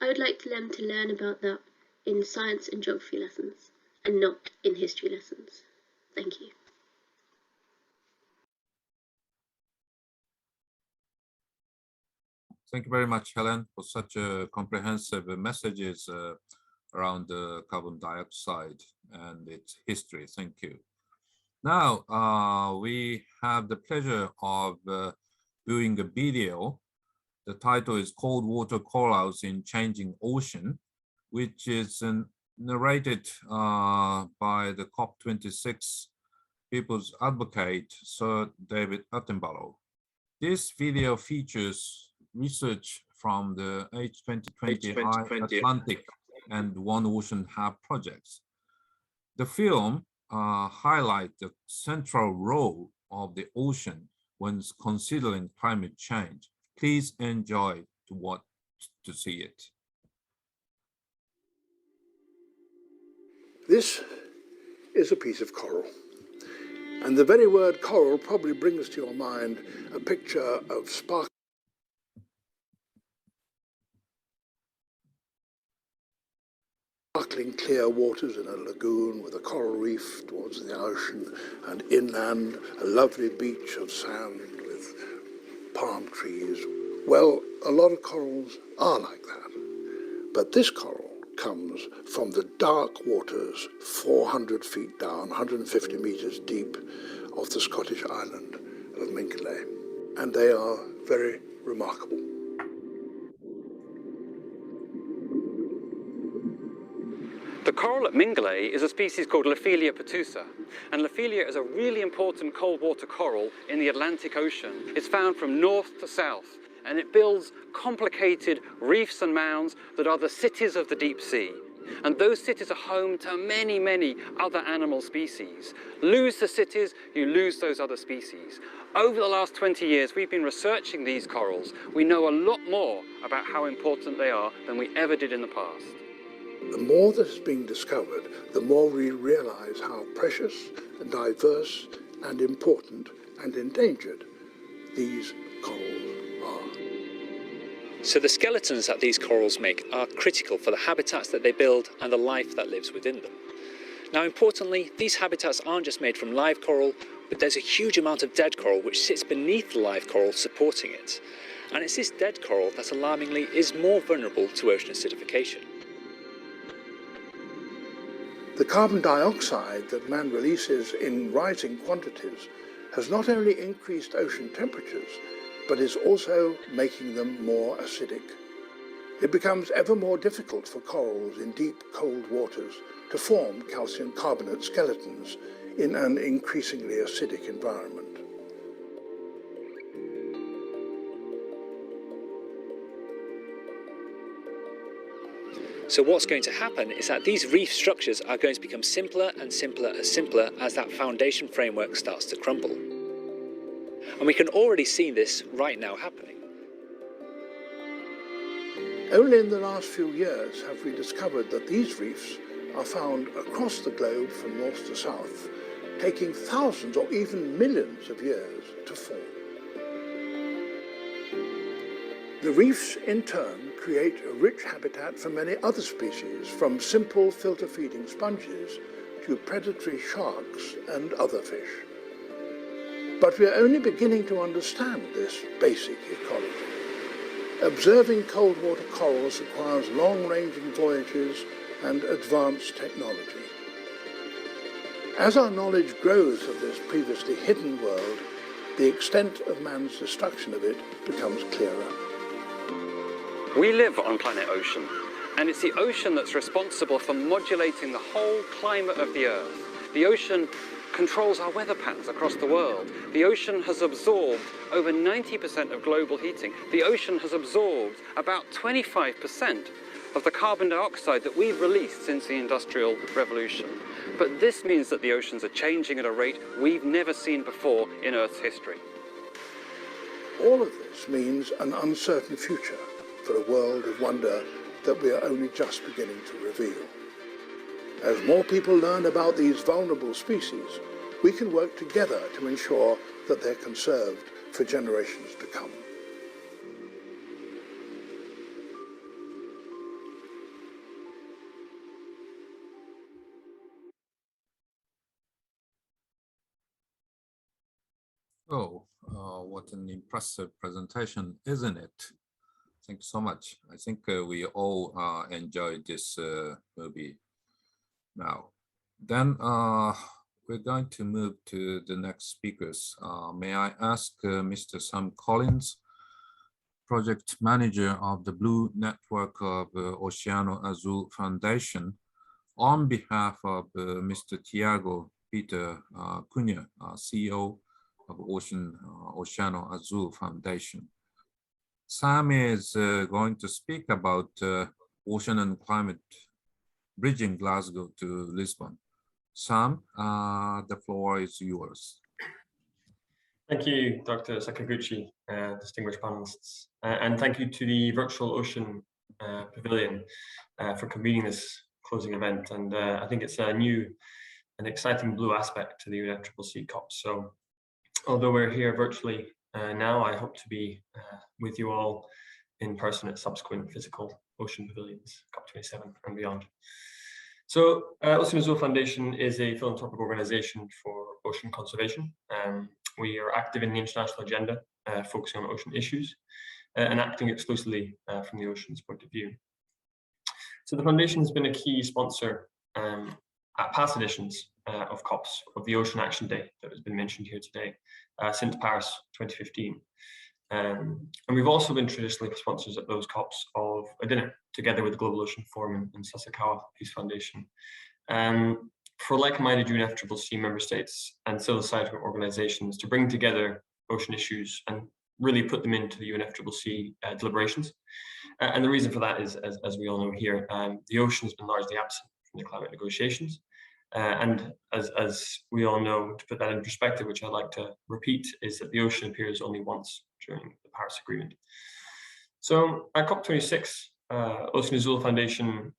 Speaker 6: I would like them to learn about that in science and geography lessons, and not in history lessons. Thank you.
Speaker 1: Thank you very much, Helen, for such a comprehensive messages around the carbon dioxide and its history. Thank you. Now, we have the pleasure of viewing a video. The title is Cold Water Corals in Changing Ocean, which is narrated by the COP26 People's Advocate, Sir David Attenborough. This video features research from the H2020 Atlantic and One Ocean Hub projects. The film highlights the central role of the ocean when considering climate change. Please enjoy to see it.
Speaker 7: This is a piece of coral. And the very word coral probably brings to your mind a picture of sparkling clear waters in a lagoon with a coral reef towards the ocean, and inland a lovely beach of sand with palm trees. Well, a lot of corals are like that. But this coral comes from the dark waters 400 feet down, 150 meters deep, off the Scottish island of Minkeley. And they are very remarkable.
Speaker 8: coral at Mingulay is a species called Lophelia petusa, and Lophelia is a really important cold water coral in the Atlantic Ocean. It's found from north to south, and it builds complicated reefs and mounds that are the cities of the deep sea. And those cities are home to many, many other animal species. Lose the cities, you lose those other species. Over the last 20 years, we've been researching these corals. We know a lot more about how important they are than we ever did in the past.
Speaker 7: The more that is being discovered, the more we realize how precious and diverse and important and endangered these corals are.
Speaker 9: So the skeletons that these corals make are critical for the habitats that they build and the life that lives within them. Now, importantly, these habitats aren't just made from live coral, but there's a huge amount of dead coral which sits beneath the live coral supporting it. And it's this dead coral that alarmingly is more vulnerable to ocean acidification.
Speaker 7: The carbon dioxide that man releases in rising quantities has not only increased ocean temperatures, but is also making them more acidic. It becomes ever more difficult for corals in deep, cold waters to form calcium carbonate skeletons in an increasingly acidic environment.
Speaker 9: So what's going to happen is that these reef structures are going to become simpler and simpler as that foundation framework starts to crumble. And we can already see this right now happening.
Speaker 7: Only in the last few years have we discovered that these reefs are found across the globe from north to south, taking thousands or even millions of years to form. The reefs, in turn, create a rich habitat for many other species, from simple filter-feeding sponges to predatory sharks and other fish. But we are only beginning to understand this basic ecology. Observing cold water corals requires long-ranging voyages and advanced technology. As our knowledge grows of this previously hidden world, the extent of man's destruction of it becomes clearer.
Speaker 8: We live on planet Ocean, and it's the ocean that's responsible for modulating the whole climate of the Earth. The ocean controls our weather patterns across the world. The ocean has absorbed over 90% of global heating. The ocean has absorbed about 25% of the carbon dioxide that we've released since the Industrial Revolution. But this means that the oceans are changing at a rate we've never seen before in Earth's history.
Speaker 7: All of this means an uncertain future for a world of wonder that we are only just beginning to reveal. As more people learn about these vulnerable species, we can work together to ensure that they're conserved for generations to come.
Speaker 1: Oh, what an impressive presentation, isn't it? Thank you so much. I think we all enjoyed this movie now. Then we're going to move to the next speakers. May I ask Mr. Sam Collins, Project Manager of the Blue Network of Oceano Azul Foundation, on behalf of Mr. Tiago Peter Cunha, CEO of Oceano Azul Foundation. Sam is going to speak about ocean and climate bridging Glasgow to Lisbon. Sam, the floor is yours.
Speaker 10: Thank you, Dr. Sakaguchi, distinguished panelists, and thank you to the Virtual Ocean Pavilion for convening this closing event. And I think it's a new and exciting blue aspect to the UNFCCC COP. So although we're here virtually now, I hope to be with you all in person at subsequent physical ocean pavilions, COP27 and beyond. So Oceano Azul Foundation is a philanthropic organization for ocean conservation. We are active in the international agenda, focusing on ocean issues and acting exclusively from the ocean's point of view. So the foundation has been a key sponsor at past editions of COPs, of the Ocean Action Day that has been mentioned here today, since Paris 2015. And we've also been traditionally sponsors at those COPs of a dinner together with the Global Ocean Forum and Sasakawa Peace Foundation. For like-minded UNFCCC member states and civil society organizations to bring together ocean issues and really put them into the UNFCCC deliberations. And the reason for that is, as we all know here, the ocean has been largely absent from the climate negotiations. And as we all know, to put that in perspective, which I'd like to repeat, is that the ocean appears only once during the Paris Agreement. So at COP26, Ocean Azul Foundation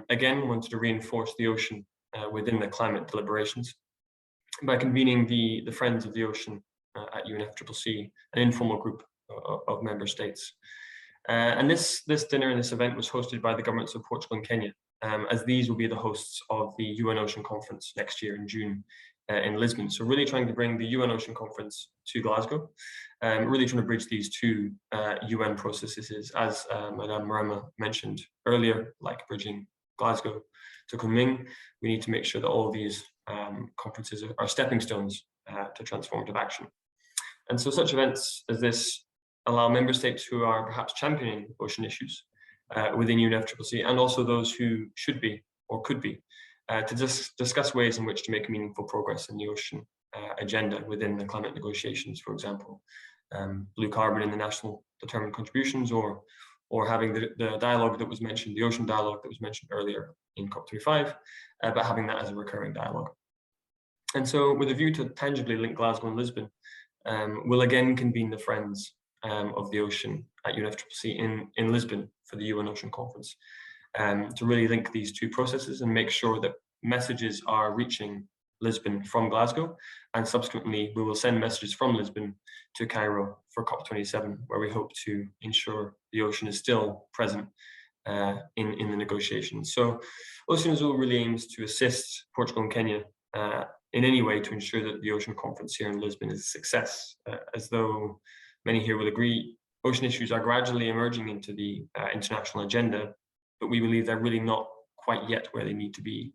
Speaker 10: again wanted to reinforce the ocean within the climate deliberations by convening the Friends of the Ocean at UNFCCC, an informal group of member states. And this dinner and this event was hosted by the governments of Portugal and Kenya, as these will be the hosts of the UN Ocean Conference next year in June in Lisbon. So really trying to bring the UN Ocean Conference to Glasgow, really trying to bridge these two UN processes, as Madame Marema mentioned earlier, like bridging Glasgow to Kunming. We need to make sure that all of these conferences are stepping stones to transformative action. And so such events as this allow member states who are perhaps championing ocean issues within UNFCCC, and also those who should be or could be, to discuss ways in which to make meaningful progress in the ocean agenda within the climate negotiations, for example, blue carbon in the national determined contributions, or having the dialogue that was mentioned, the ocean dialogue that was mentioned earlier in COP25, but having that as a recurring dialogue. And so with a view to tangibly link Glasgow and Lisbon, we'll again convene the Friends of the Ocean at UNFCCC in Lisbon for the UN Ocean Conference, to really link these two processes and make sure that messages are reaching Lisbon from Glasgow, and subsequently we will send messages from Lisbon to Cairo for COP27, where we hope to ensure the ocean is still present in the negotiations. So Ocean Azul really aims to assist Portugal and Kenya in any way to ensure that the Ocean Conference here in Lisbon is a success. As though many here will agree, ocean issues are gradually emerging into the international agenda, but we believe they're really not quite yet where they need to be.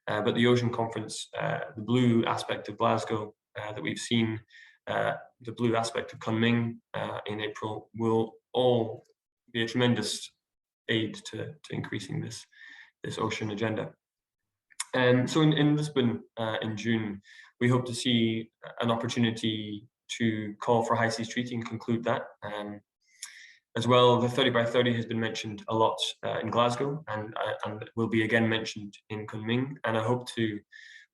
Speaker 10: But the Ocean Conference, the blue aspect of Glasgow that we've seen, the blue aspect of Kunming in April, will all be a tremendous aid to increasing this ocean agenda. And so in Lisbon in June, we hope to see an opportunity to call for high seas treaty and conclude that. As well, the 30 by 30 has been mentioned a lot in Glasgow, and will be again mentioned in Kunming. And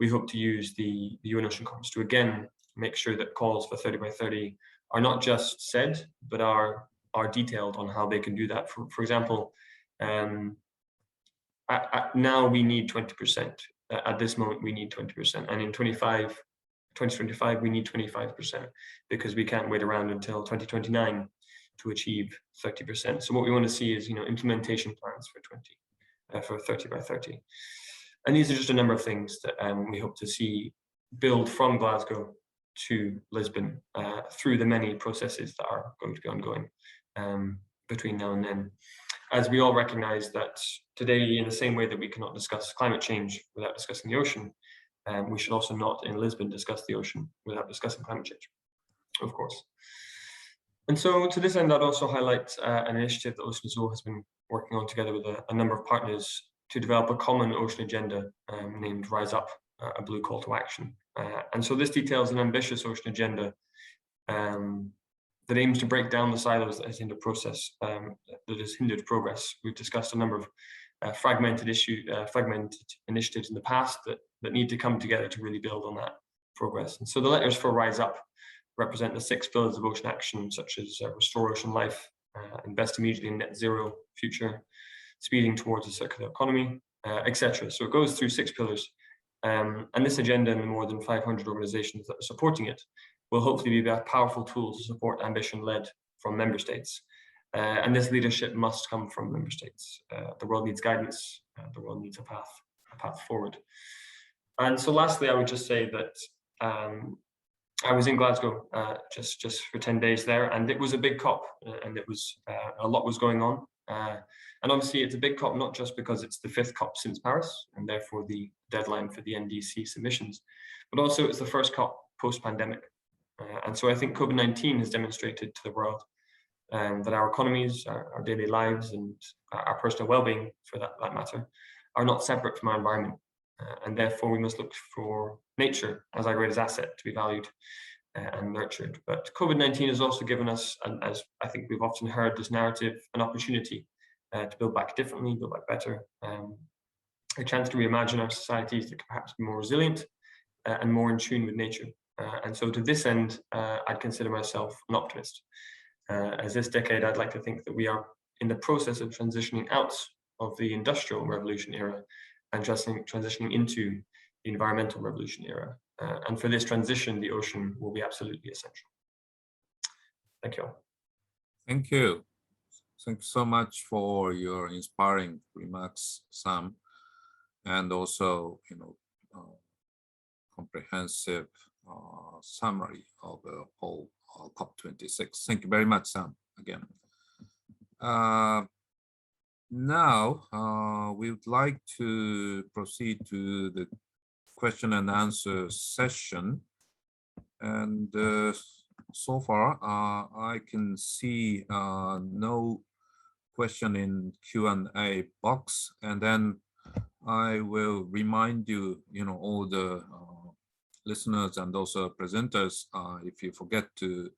Speaker 10: we hope to use the UN Ocean Conference to again make sure that calls for 30 by 30 are not just said, but are detailed on how they can do that. For example, now we need 20%. At this moment, we need 20%, and in 2025, we need 25%, because we can't wait around until 2029 to achieve 30%. So what we want to see is, implementation plans for 30 by 30. And these are just a number of things that we hope to see build from Glasgow to Lisbon through the many processes that are going to be ongoing between now and then. As we all recognize that today, in the same way that we cannot discuss climate change without discussing the ocean, we should also not in Lisbon discuss the ocean without discussing climate change, of course. And so to this end, I'd also highlight an initiative that Ocean Azul has been working on together with a number of partners to develop a common ocean agenda named Rise Up, a blue call to action. And so this details an ambitious ocean agenda that aims to break down the silos that has hindered progress. We've discussed a number of fragmented initiatives in the past that need to come together to really build on that progress. And so the letters for Rise Up represent the 6 pillars of ocean action, such as restore ocean life, invest immediately in net zero future, speeding towards a circular economy, etc. So it goes through 6 pillars. And this agenda and the more than 500 organizations that are supporting it will hopefully be a powerful tool to support ambition led from member states. And this leadership must come from member states. The world needs guidance, the world needs a path forward. And so lastly, I would just say that I was in Glasgow just for 10 days there, and it was a big COP, and it was a lot was going on. And obviously it's a big COP, not just because it's the 5th COP since Paris, and therefore the deadline for the NDC submissions, but also it's the first COP post-pandemic. And so I think COVID-19 has demonstrated to the world that our economies, our daily lives, and our personal well-being, for that matter, are not separate from our environment. And therefore, we must look for nature as our greatest asset to be valued and nurtured. But COVID-19 has also given us, and as I think we've often heard this narrative, an opportunity to build back differently, build back better, a chance to reimagine our societies to perhaps be more resilient and more in tune with nature. And so to this end, I'd consider myself an optimist. As this decade, I'd like to think that we are in the process of transitioning out of the industrial revolution era and transitioning into the environmental revolution era. And for this transition, the ocean will be absolutely essential. Thank you all.
Speaker 1: Thank you. Thank you so much for your inspiring remarks, Sam, and also, comprehensive summary of the whole COP26. Thank you very much, Sam, again. Now, we would like to proceed to the question and answer session. And so far, I can see no question in Q&A box. And then I will remind you, all the listeners and also presenters, if you forget to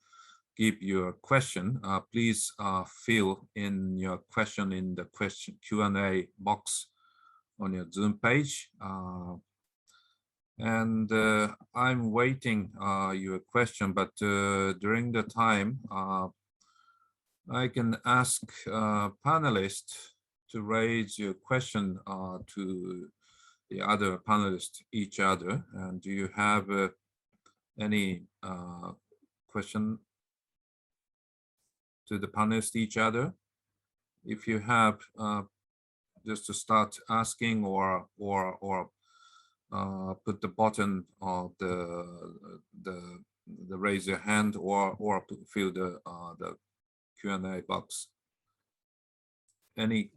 Speaker 1: give your question, please fill in your question in the Q&A box on your Zoom page. And I'm waiting your question, but during the time, I can ask panelists to raise your question to the other panelists each other. And do you have any question to the panelists each other? If you have, just to start asking or put the button of the raise your hand or fill the Q&A box. Any?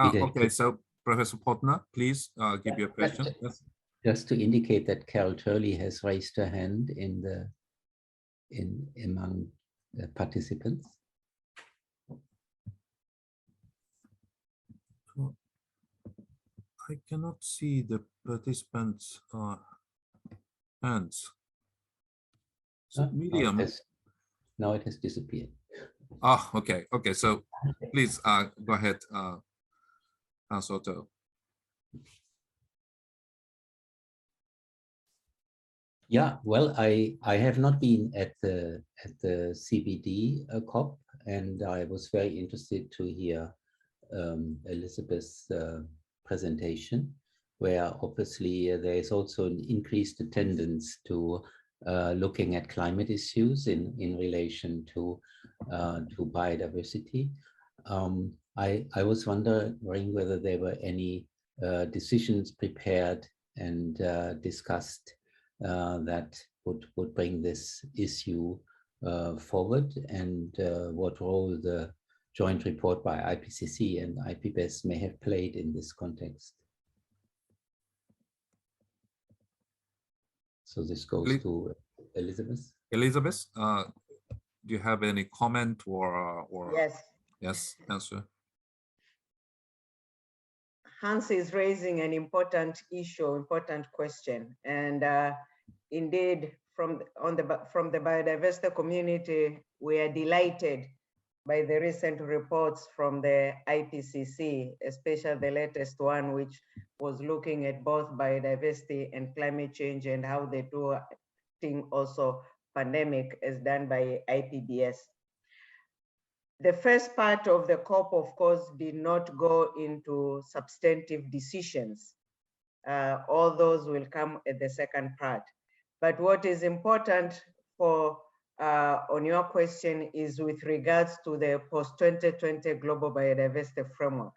Speaker 1: Okay, so Professor Potner, please give your question. Yes.
Speaker 5: Just to indicate that Carol Turley has raised her hand among the participants.
Speaker 1: I cannot see the participants' hands. So medium.
Speaker 5: Now it has disappeared.
Speaker 1: Ah, okay. Okay, so please go ahead, Hans Otto.
Speaker 5: Yeah, well, I have not been at the CBD COP, and I was very interested to hear Elizabeth's presentation, where obviously there is also an increased attendance to looking at climate issues in relation to biodiversity. I was wondering whether there were any decisions prepared and discussed that would bring this issue forward, and what role the joint report by IPCC and IPBES may have played in this context. So this goes to Elizabeth.
Speaker 1: Elizabeth, do you have any comment or yes answer?
Speaker 3: Hans is raising an important issue, important question, and indeed, from the biodiversity community, we are delighted by the recent reports from the IPCC, especially the latest one, which was looking at both biodiversity and climate change and how the two thing also pandemic as done by IPBES. The first part of the COP, of course, did not go into substantive decisions. All those will come at the second part. But what is important for on your question is with regards to the post-2020 Global Biodiversity Framework.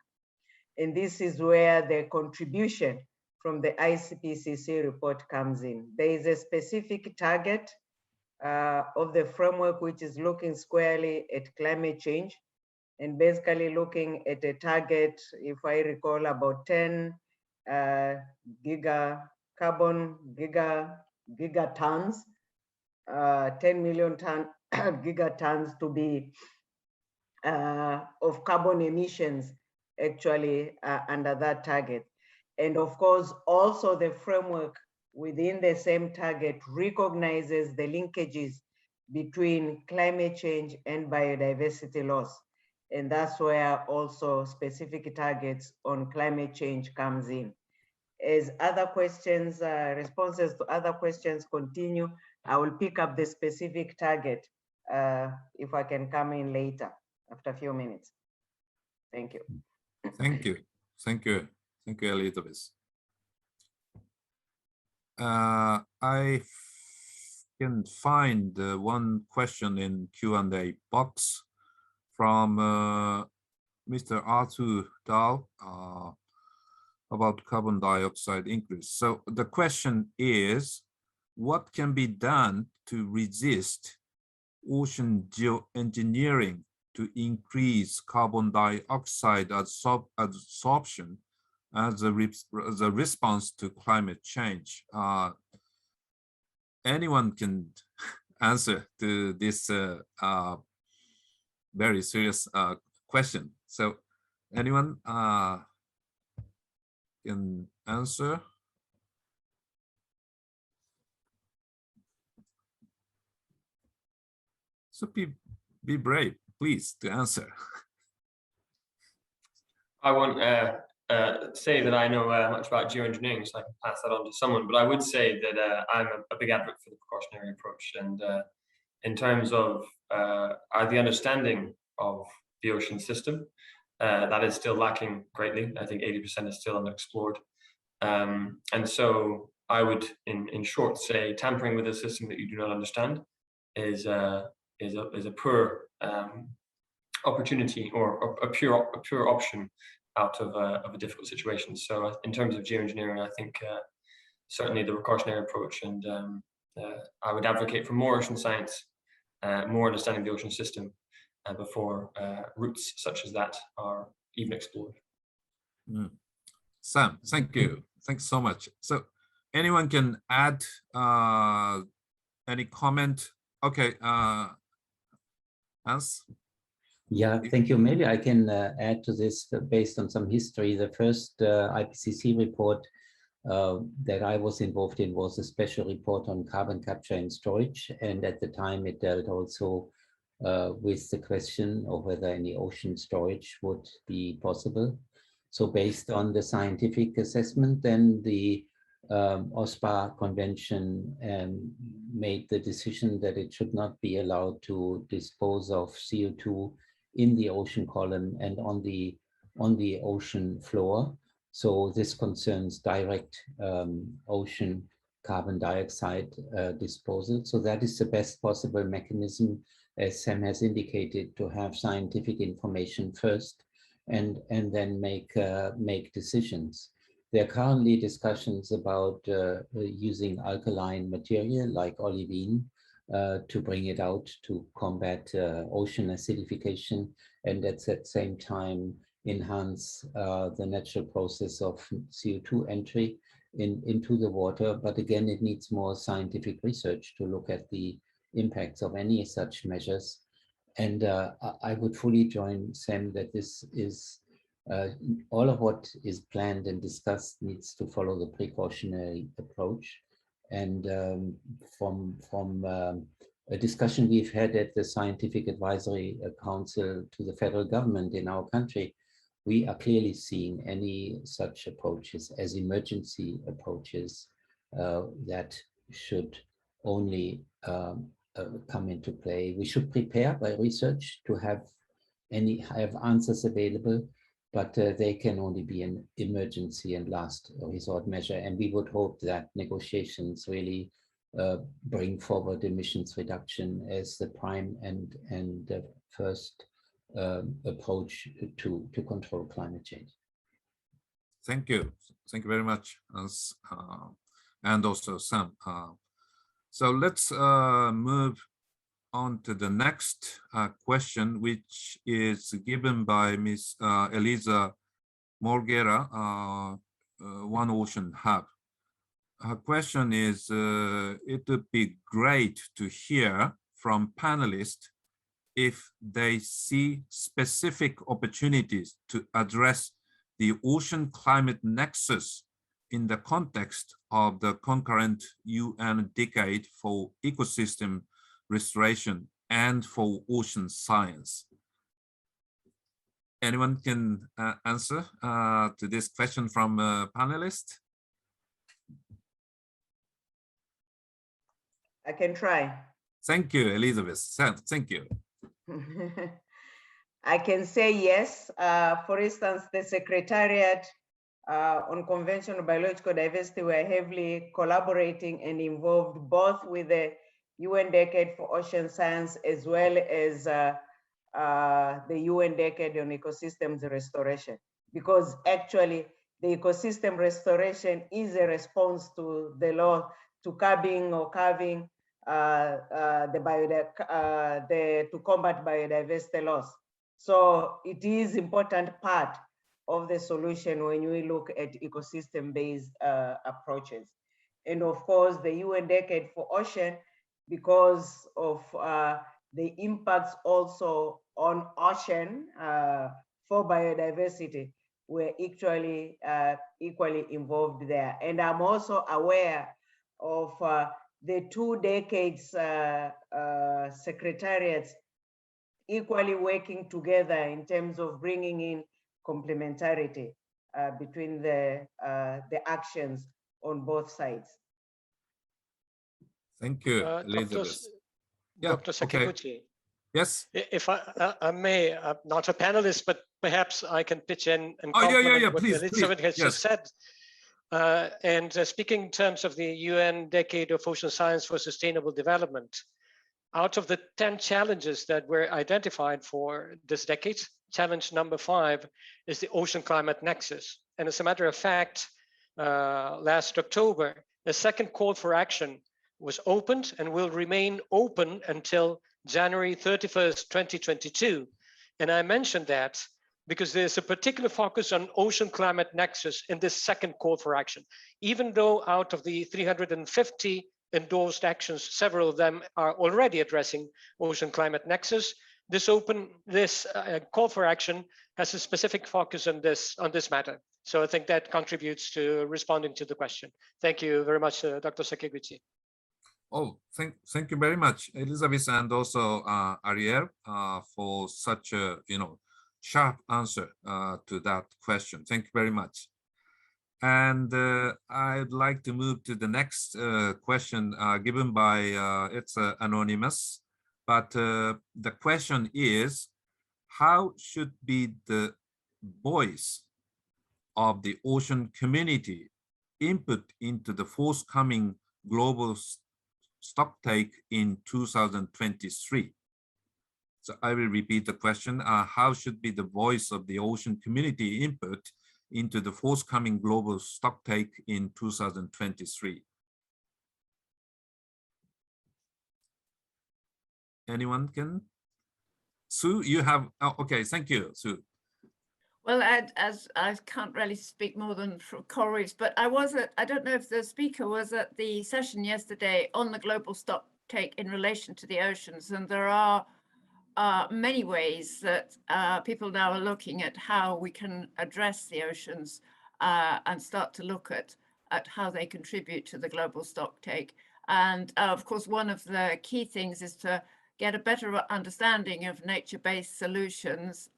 Speaker 3: And this is where the contribution from the IPCC report comes in. There is a specific target of the framework which is looking squarely at climate change and basically looking at a target, if I recall, about 10 gigatons, 10 million gigatons to be of carbon emissions actually under that target. And of course, also the framework within the same target recognizes the linkages between climate change and biodiversity loss. And that's where also specific targets on climate change comes in. As other questions, responses to other questions continue, I will pick up the specific target if I can come in later after a few minutes. Thank you.
Speaker 1: Thank you. Thank you. Thank you, Elizabeth. I can find one question in Q&A box from Mr. Arthur Dahl about carbon dioxide increase. So the question is, what can be done to resist ocean geoengineering to increase carbon dioxide absorption as a response to climate change? Anyone can answer to this very serious question. So anyone can answer? So be brave, please, to answer.
Speaker 10: I won't say that I know much about geoengineering, so I can pass that on to someone, but I would say that I'm a big advocate for the precautionary approach. And in terms of the understanding of the ocean system, that is still lacking greatly. I think 80% is still unexplored. And so I would, in short, say tampering with a system that you do not understand is a poor opportunity or a pure option out of a difficult situation. So in terms of geoengineering, I think certainly the precautionary approach, and I would advocate for more ocean science, more understanding the ocean system before routes such as that are even explored.
Speaker 1: Sam, thank you. Thanks so much. So anyone can add any comment? Okay, Hans?
Speaker 5: Yeah, thank you. Maybe I can add to this based on some history. The first IPCC report that I was involved in was a special report on carbon capture and storage. And at the time, it dealt also with the question of whether any ocean storage would be possible. So based on the scientific assessment, then the OSPAR convention made the decision that it should not be allowed to dispose of CO2 in the ocean column and on the ocean floor. So this concerns direct ocean carbon dioxide disposal. So that is the best possible mechanism, as Sam has indicated, to have scientific information first and then make decisions. There are currently discussions about using alkaline material like olivine to bring it out to combat ocean acidification, and at that same time enhance the natural process of CO2 entry into the water. But again, it needs more scientific research to look at the impacts of any such measures. And I would fully join Sam that this is all of what is planned and discussed needs to follow the precautionary approach. And from a discussion we've had at the Scientific Advisory Council to the federal government in our country, we are clearly seeing any such approaches as emergency approaches that should only come into play. We should prepare by research to have answers available, but they can only be an emergency and last resort measure. And we would hope that negotiations really bring forward emissions reduction as the prime and the first approach to control climate change.
Speaker 1: Thank you. Thank you very much, Hans, and also Sam. So let's move on to the next question, which is given by Ms. Elisa Morguera, One Ocean Hub. Her question is, it would be great to hear from panelists if they see specific opportunities to address the ocean climate nexus in the context of the concurrent UN decade for ecosystem restoration and for ocean science. Anyone can answer to this question from panelists?
Speaker 3: I can try.
Speaker 1: Thank you, Elizabeth. Thank you.
Speaker 3: I can say yes. For instance, the Secretariat on Convention on Biological Diversity were heavily collaborating and involved both with the UN Decade for Ocean Science as well as the UN Decade on Ecosystems Restoration, because actually the ecosystem restoration is a response to the law, to curbing or carving to combat biodiversity loss. So it is important part of the solution when we look at ecosystem-based approaches. And of course, the UN Decade for Ocean, because of the impacts also on ocean for biodiversity, we're actually equally involved there. And I'm also aware of the 2 decades secretariats equally working together in terms of bringing in complementarity between the actions on both sides.
Speaker 1: Thank you, Elizabeth.
Speaker 11: Dr. Sakaguchi.
Speaker 1: Okay. Yes.
Speaker 11: If I may, I'm not a panelist, but perhaps I can pitch in and
Speaker 1: complement
Speaker 11: what Elizabeth has just said. And speaking in terms of the UN Decade of Ocean Science for Sustainable Development, out of the 10 challenges that were identified for this decade, challenge number 5 is the ocean climate nexus. And as a matter of fact, last October, a second call for action was opened and will remain open until January 31st, 2022. And I mentioned that because there's a particular focus on ocean climate nexus in this second call for action. Even though out of the 350 endorsed actions, several of them are already addressing ocean climate nexus, this call for action has a specific focus on this matter. So I think that contributes to responding to the question. Thank you very much, Dr. Sakaguchi.
Speaker 1: Oh, thank you very much, Elizabeth, and also Ariel, for such a sharp answer to that question. Thank you very much. And I'd like to move to the next question given by it's anonymous, but the question is, how should be the voice of the ocean community input into the forthcoming global stocktake in 2023? So I will repeat the question. How should be the voice of the ocean community input into the forthcoming global stocktake in 2023? Anyone can? Sue, you have, okay, thank you, Sue.
Speaker 4: Well, as I can't really speak more than for coral reefs, but I don't know if the speaker was at the session yesterday on the global stocktake in relation to the oceans, and there are many ways that people now are looking at how we can address the oceans and start to look at how they contribute to the global stocktake. And of course, one of the key things is to get a better understanding of nature-based solutions,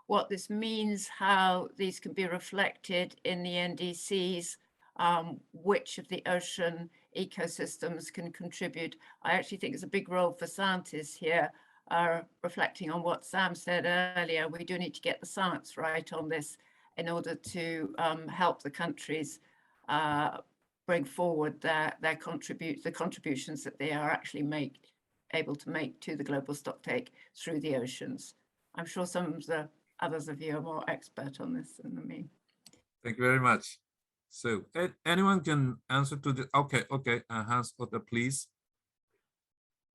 Speaker 4: what this means, how these can be reflected in the NDCs, which of the ocean ecosystems can contribute. I actually think there's a big role for scientists here, reflecting on what Sam said earlier. We do need to get the science right on this in order to help the countries bring forward the contributions that they are actually able to make to the global stocktake through the oceans. I'm sure some of the others of you are more expert on this than me.
Speaker 1: Thank you very much. So anyone can answer to the, okay, Hans Otter, please.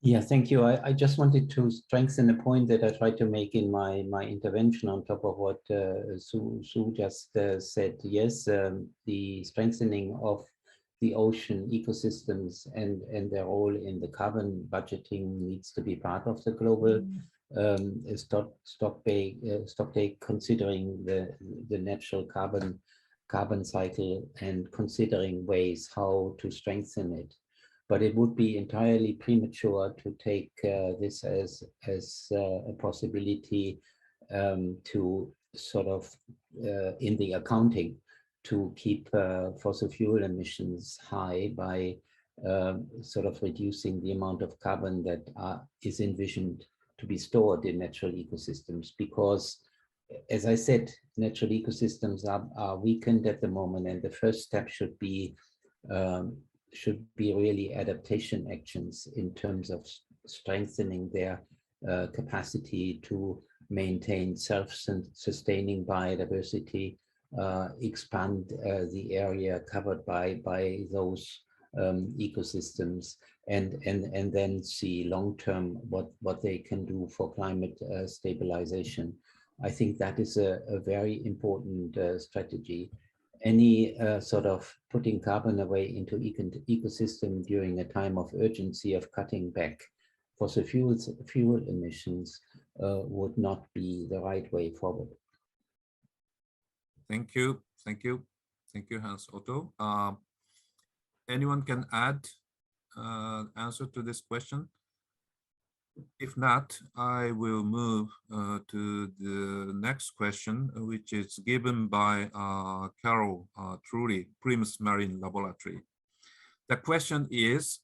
Speaker 5: Yeah, thank you. I just wanted to strengthen the point that I tried to make in my intervention on top of what Sue just said. Yes, the strengthening of the ocean ecosystems and their role in the carbon budgeting needs to be part of the global Stocktake considering the natural carbon cycle and considering ways how to strengthen it. But it would be entirely premature to take this as a possibility to sort of in the accounting to keep fossil fuel emissions high by sort of reducing the amount of carbon that is envisioned to be stored in natural ecosystems, because as I said, natural ecosystems are weakened at the moment, and the first step should be really adaptation actions in terms of strengthening their capacity to maintain self-sustaining biodiversity, expand the area covered by those ecosystems, and then see long-term what they can do for climate stabilization. I think that is a very important strategy. Any sort of putting carbon away into ecosystem during a time of urgency of cutting back fossil fuel emissions would not be the right way forward.
Speaker 1: Thank you, Hans Otto. Anyone can add answer to this question? If not, I will move to the next question, which is given by Carol Truly, Primus Marine Laboratory. The question is,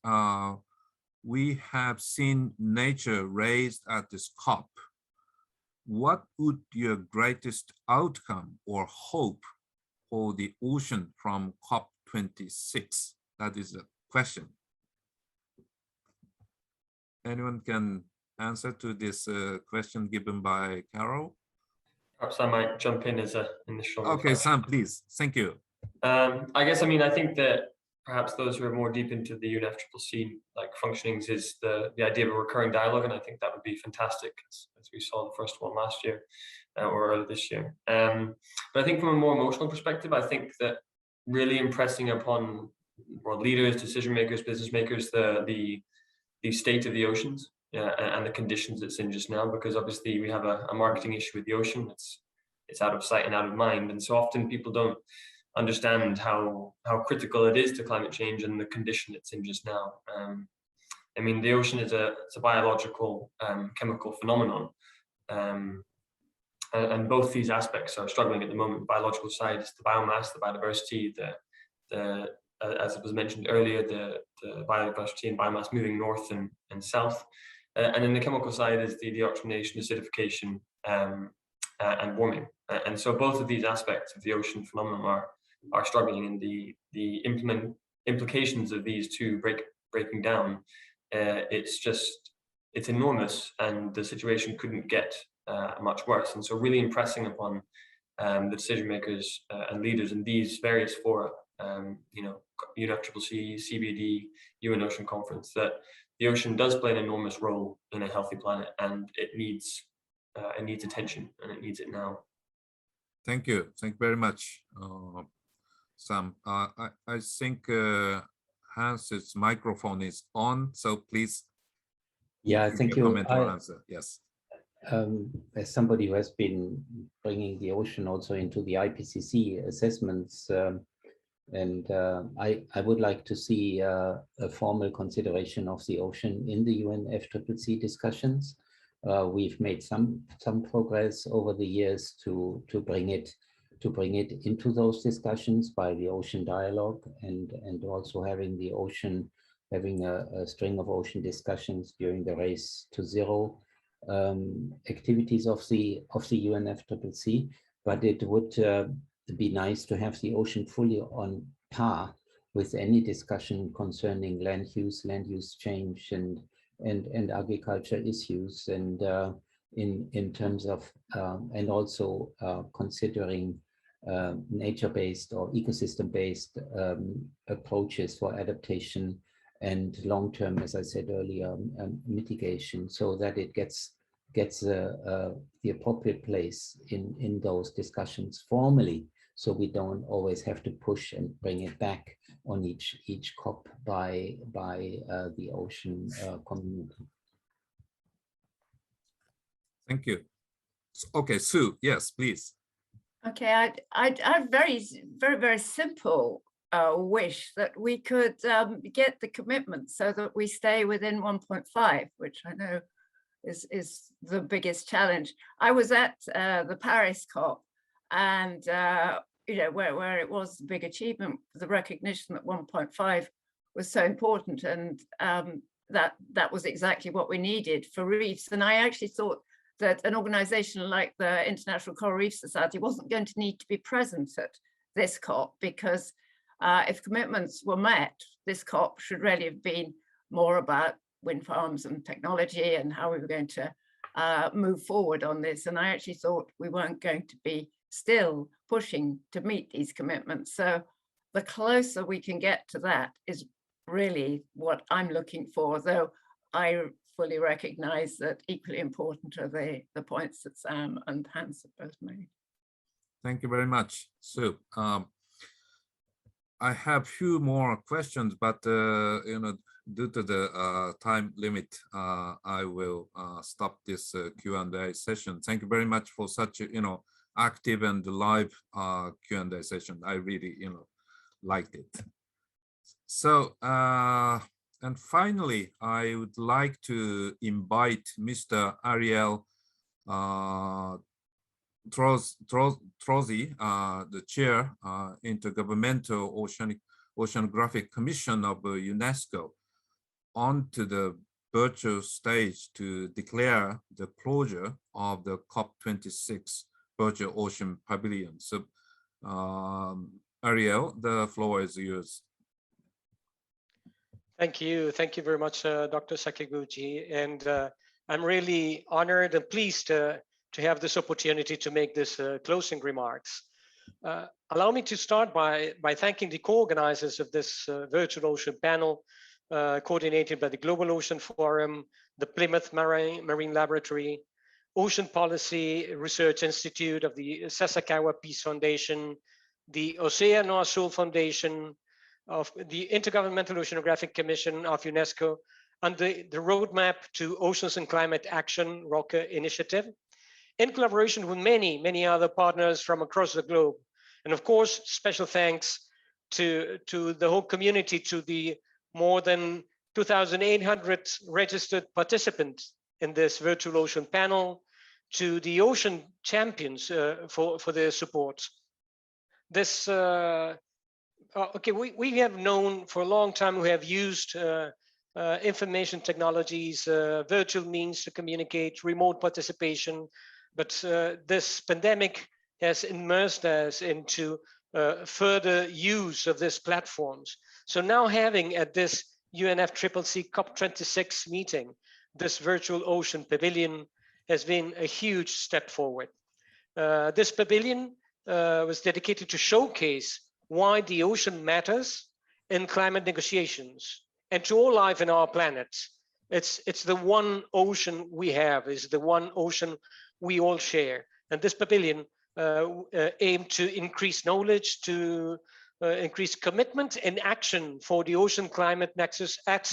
Speaker 1: we have seen nature raised at this COP. What would your greatest outcome or hope for the ocean from COP26? That is a question. Anyone can answer to this question given by Carol?
Speaker 10: Perhaps I might jump in as an initial.
Speaker 1: Okay, Sam, please. Thank you.
Speaker 10: I guess, I mean, I think that perhaps those who are more deep into the UNFCCC like functionings is the idea of a recurring dialogue, and I think that would be fantastic, as we saw the first one last year or earlier this year. But I think from a more emotional perspective, I think that really impressing upon world leaders, decision makers, business makers, the state of the oceans and the conditions it's in just now, because obviously we have a marketing issue with the ocean. It's out of sight and out of mind, and so often people don't understand how critical it is to climate change and the condition it's in just now. I mean, the ocean is a biological chemical phenomenon, and both these aspects are struggling at the moment. The biological side is the biomass, the biodiversity, as it was mentioned earlier, the biodiversity and biomass moving north and south. And then the chemical side is the deoxygenation, acidification, and warming. And so both of these aspects of the ocean phenomenon are struggling, and the implications of these two breaking down, it's enormous, and the situation couldn't get much worse. And so really impressing upon the decision makers and leaders in these various fora, UNFCCC, CBD, UN Ocean Conference, that the ocean does play an enormous role in a healthy planet, and it needs attention, and it needs it now.
Speaker 1: Thank you very much, Sam. I think Hans's microphone is on, so please.
Speaker 5: Yeah, thank you.
Speaker 1: Comment or answer. Yes.
Speaker 5: As somebody who has been bringing the ocean also into the IPCC assessments, and I would like to see a formal consideration of the ocean in the UNFCCC discussions. We've made some progress over the years to bring it into those discussions by the ocean dialogue, and also having a string of ocean discussions during the Race to Zero activities of the UNFCCC. But it would be nice to have the ocean fully on par with any discussion concerning land use change and agriculture issues, and in terms of and also considering nature-based or ecosystem-based approaches for adaptation and long-term, as I said earlier, mitigation, so that it gets the appropriate place in those discussions formally, so we don't always have to push and bring it back on each COP by the ocean community.
Speaker 1: Thank you. Okay, Sue, yes, please.
Speaker 4: Okay, I very simple wish that we could get the commitment so that we stay within 1.5, which I know is the biggest challenge. I was at the Paris COP, and you know, where it was the big achievement, the recognition that 1.5 was so important, and that was exactly what we needed for reefs. And I actually thought that an organization like the International Coral Reef Society wasn't going to need to be present at this COP, because if commitments were met, this COP should really have been more about wind farms and technology and how we were going to move forward on this. And I actually thought we weren't going to be still pushing to meet these commitments. So the closer we can get to that is really what I'm looking for, though I fully recognize that equally important are the points that Sam and Hans have both made.
Speaker 1: Thank you very much, Sue. I have few more questions, but you know, due to the time limit, I will stop this Q&A session. Thank you very much for such a, you know, active and live Q&A session. I really, you know, liked it. So, and finally, I would like to invite Mr. Ariel Trozi, the chair, Intergovernmental Oceanographic Commission of UNESCO, onto the virtual stage to declare the closure of the COP26 Virtual Ocean Pavilion. So, Ariel, the floor is yours.
Speaker 11: Thank you very much, Dr. Sakaguchi, and I'm really honored and pleased to have this opportunity to make this closing remarks. Allow me to start by thanking the co-organizers of this Virtual Ocean panel, coordinated by the Global Ocean Forum, the Plymouth Marine Laboratory, Ocean Policy Research Institute of the Sasakawa Peace Foundation, the Oceano Azul Foundation, of the Intergovernmental Oceanographic Commission of UNESCO, and the Roadmap to Oceans and Climate Action, ROCA initiative, in collaboration with many other partners from across the globe. And of course, special thanks to the whole community, to the more than 2,800 registered participants in this Virtual Ocean panel, to the ocean champions for their support. This okay, we have known for a long time, we have used information technologies, virtual means to communicate, remote participation, but this pandemic has immersed us into further use of these platforms. So now having at this UNFCCC COP26 meeting, this Virtual Ocean Pavilion has been a huge step forward. This pavilion was dedicated to showcase why the ocean matters in climate negotiations and to all life in our planet. It's the one ocean we have, is the one ocean we all share. And this pavilion aimed to increase knowledge, to increase commitment and action for the ocean climate nexus at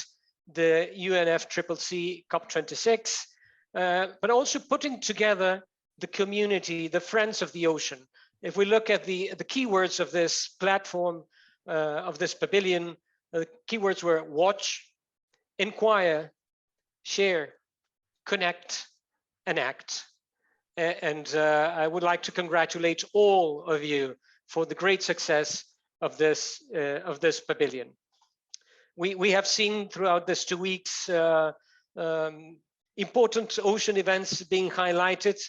Speaker 11: the UNFCCC COP26, but also putting together the community, the friends of the ocean. If we look at the keywords of this platform, of this pavilion, the keywords were watch, inquire, share, connect, and act. And I would like to congratulate all of you for the great success of this pavilion. We have seen throughout these 2 weeks important ocean events being highlighted,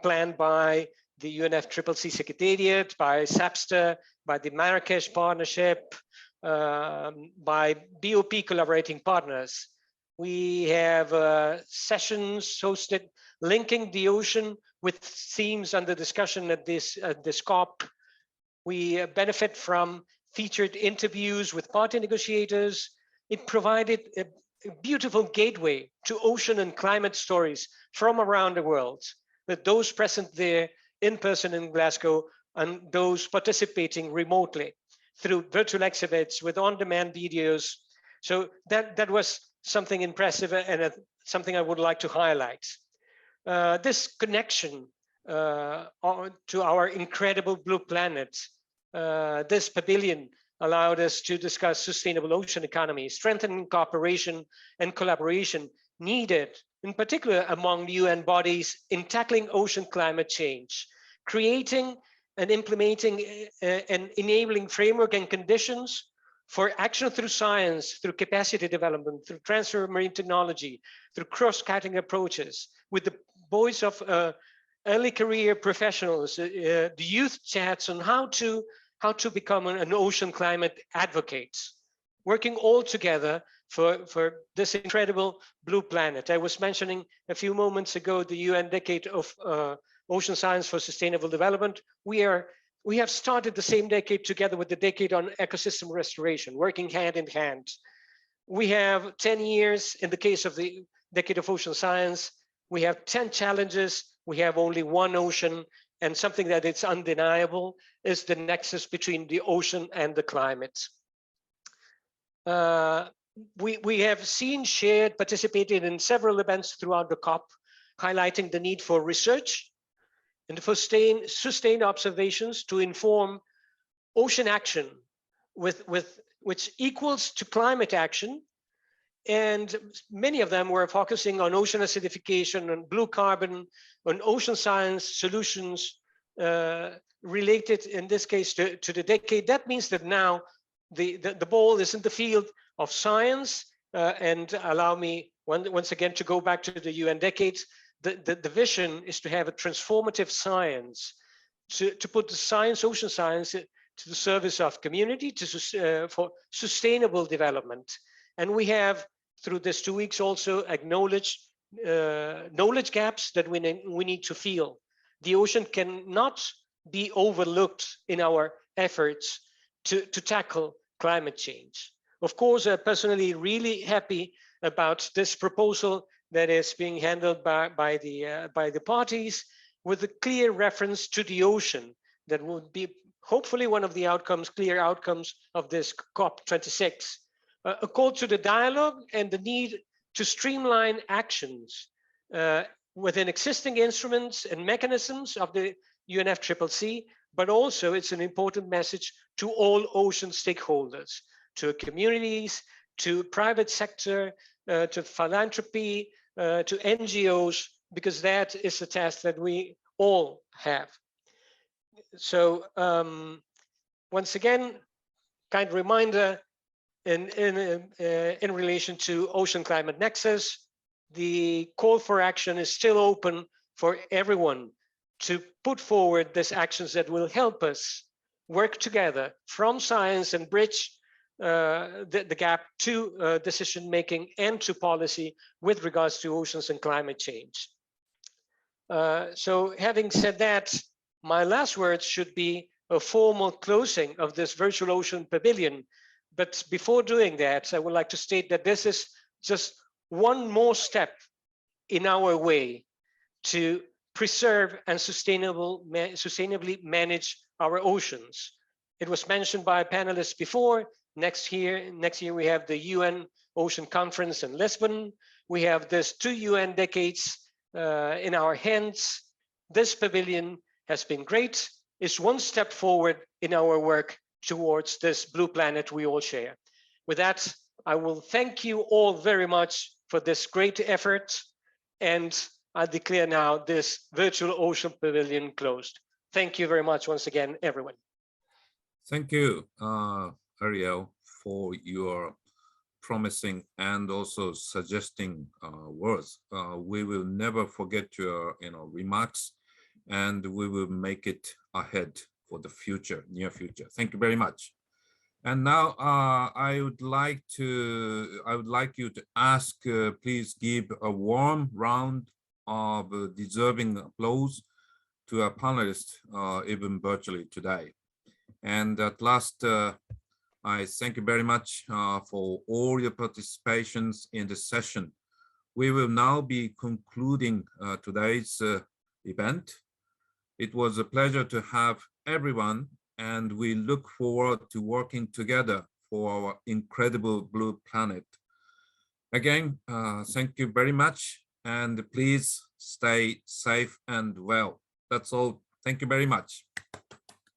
Speaker 11: planned by the UNFCCC Secretariat, by SAPSTA, by the Marrakesh Partnership, by BOP collaborating partners. We have sessions hosted linking the ocean with themes under discussion at this COP. We benefit from featured interviews with party negotiators. It provided a beautiful gateway to ocean and climate stories from around the world, with those present there in person in Glasgow and those participating remotely through virtual exhibits with on-demand videos. So that was something impressive and something I would like to highlight. this connection to our incredible blue planet, this pavilion allowed us to discuss sustainable ocean economy, strengthening cooperation and collaboration needed, in particular among the UN bodies in tackling ocean climate change, creating and implementing and enabling framework and conditions for action through science, through capacity development, through transfer of marine technology, through cross-cutting approaches, with the voice of early career professionals, the youth chats on how to become an ocean climate advocate, working all together for this incredible blue planet. I was mentioning a few moments ago the UN Decade of Ocean Science for Sustainable Development. We have started the same decade together with the Decade on Ecosystem Restoration, working hand in hand. We have 10 years in the case of the Decade of Ocean Science. We have 10 challenges. We have only one ocean, and something that is undeniable is the nexus between the ocean and the climate. We have seen, shared, participated in several events throughout the COP, highlighting the need for research and for sustained observations to inform ocean action which equals to climate action. And many of them were focusing on ocean acidification, on blue carbon, on ocean science solutions related, in this case, to the decade. That means that now the ball is in the field of science. And allow me once again to go back to the UN decades. The vision is to have a transformative science, to put the science, ocean science, to the service of community, for sustainable development. And we have, through this 2 weeks, also acknowledged knowledge gaps that we need to fill. The ocean cannot be overlooked in our efforts to tackle climate change. Of course, I'm personally really happy about this proposal that is being handled by the parties, with a clear reference to the ocean. That would be hopefully one of the outcomes, clear outcomes of this COP26. A call to the dialogue and the need to streamline actions within existing instruments and mechanisms of the UNFCCC, but also it's an important message to all ocean stakeholders, to communities, to private sector, to philanthropy, to NGOs, because that is a task that we all have. So once again, kind reminder in relation to Ocean Climate Nexus, the call for action is still open for everyone to put forward these actions that will help us work together from science and bridge the gap to decision making and to policy with regards to oceans and climate change. So having said that, my last words should be a formal closing of this virtual ocean pavilion. But before doing that, I would like to state that this is just one more step in our way to preserve and sustainably manage our oceans. It was mentioned by panelists before. Next year we have the UN Ocean Conference in Lisbon. We have this 2 UN decades in our hands. This pavilion has been great. It's one step forward in our work towards this blue planet we all share. With that, I will thank you all very much for this great effort, and I declare now this virtual ocean pavilion closed. Thank you very much once again, everyone.
Speaker 1: Thank you, Ariel, for your promising and also suggesting words. We will never forget your remarks, and we will make it ahead for the future, near future. Thank you very much. And now I would like you to ask, please give a warm round of deserving applause to our panelists, even virtually today. And at last, I thank you very much for all your participations in this session. We will now be concluding today's event. It was a pleasure to have everyone, and we look forward to working together for our incredible blue planet. Again, thank you very much, and please stay safe and well. That's all. Thank you very much.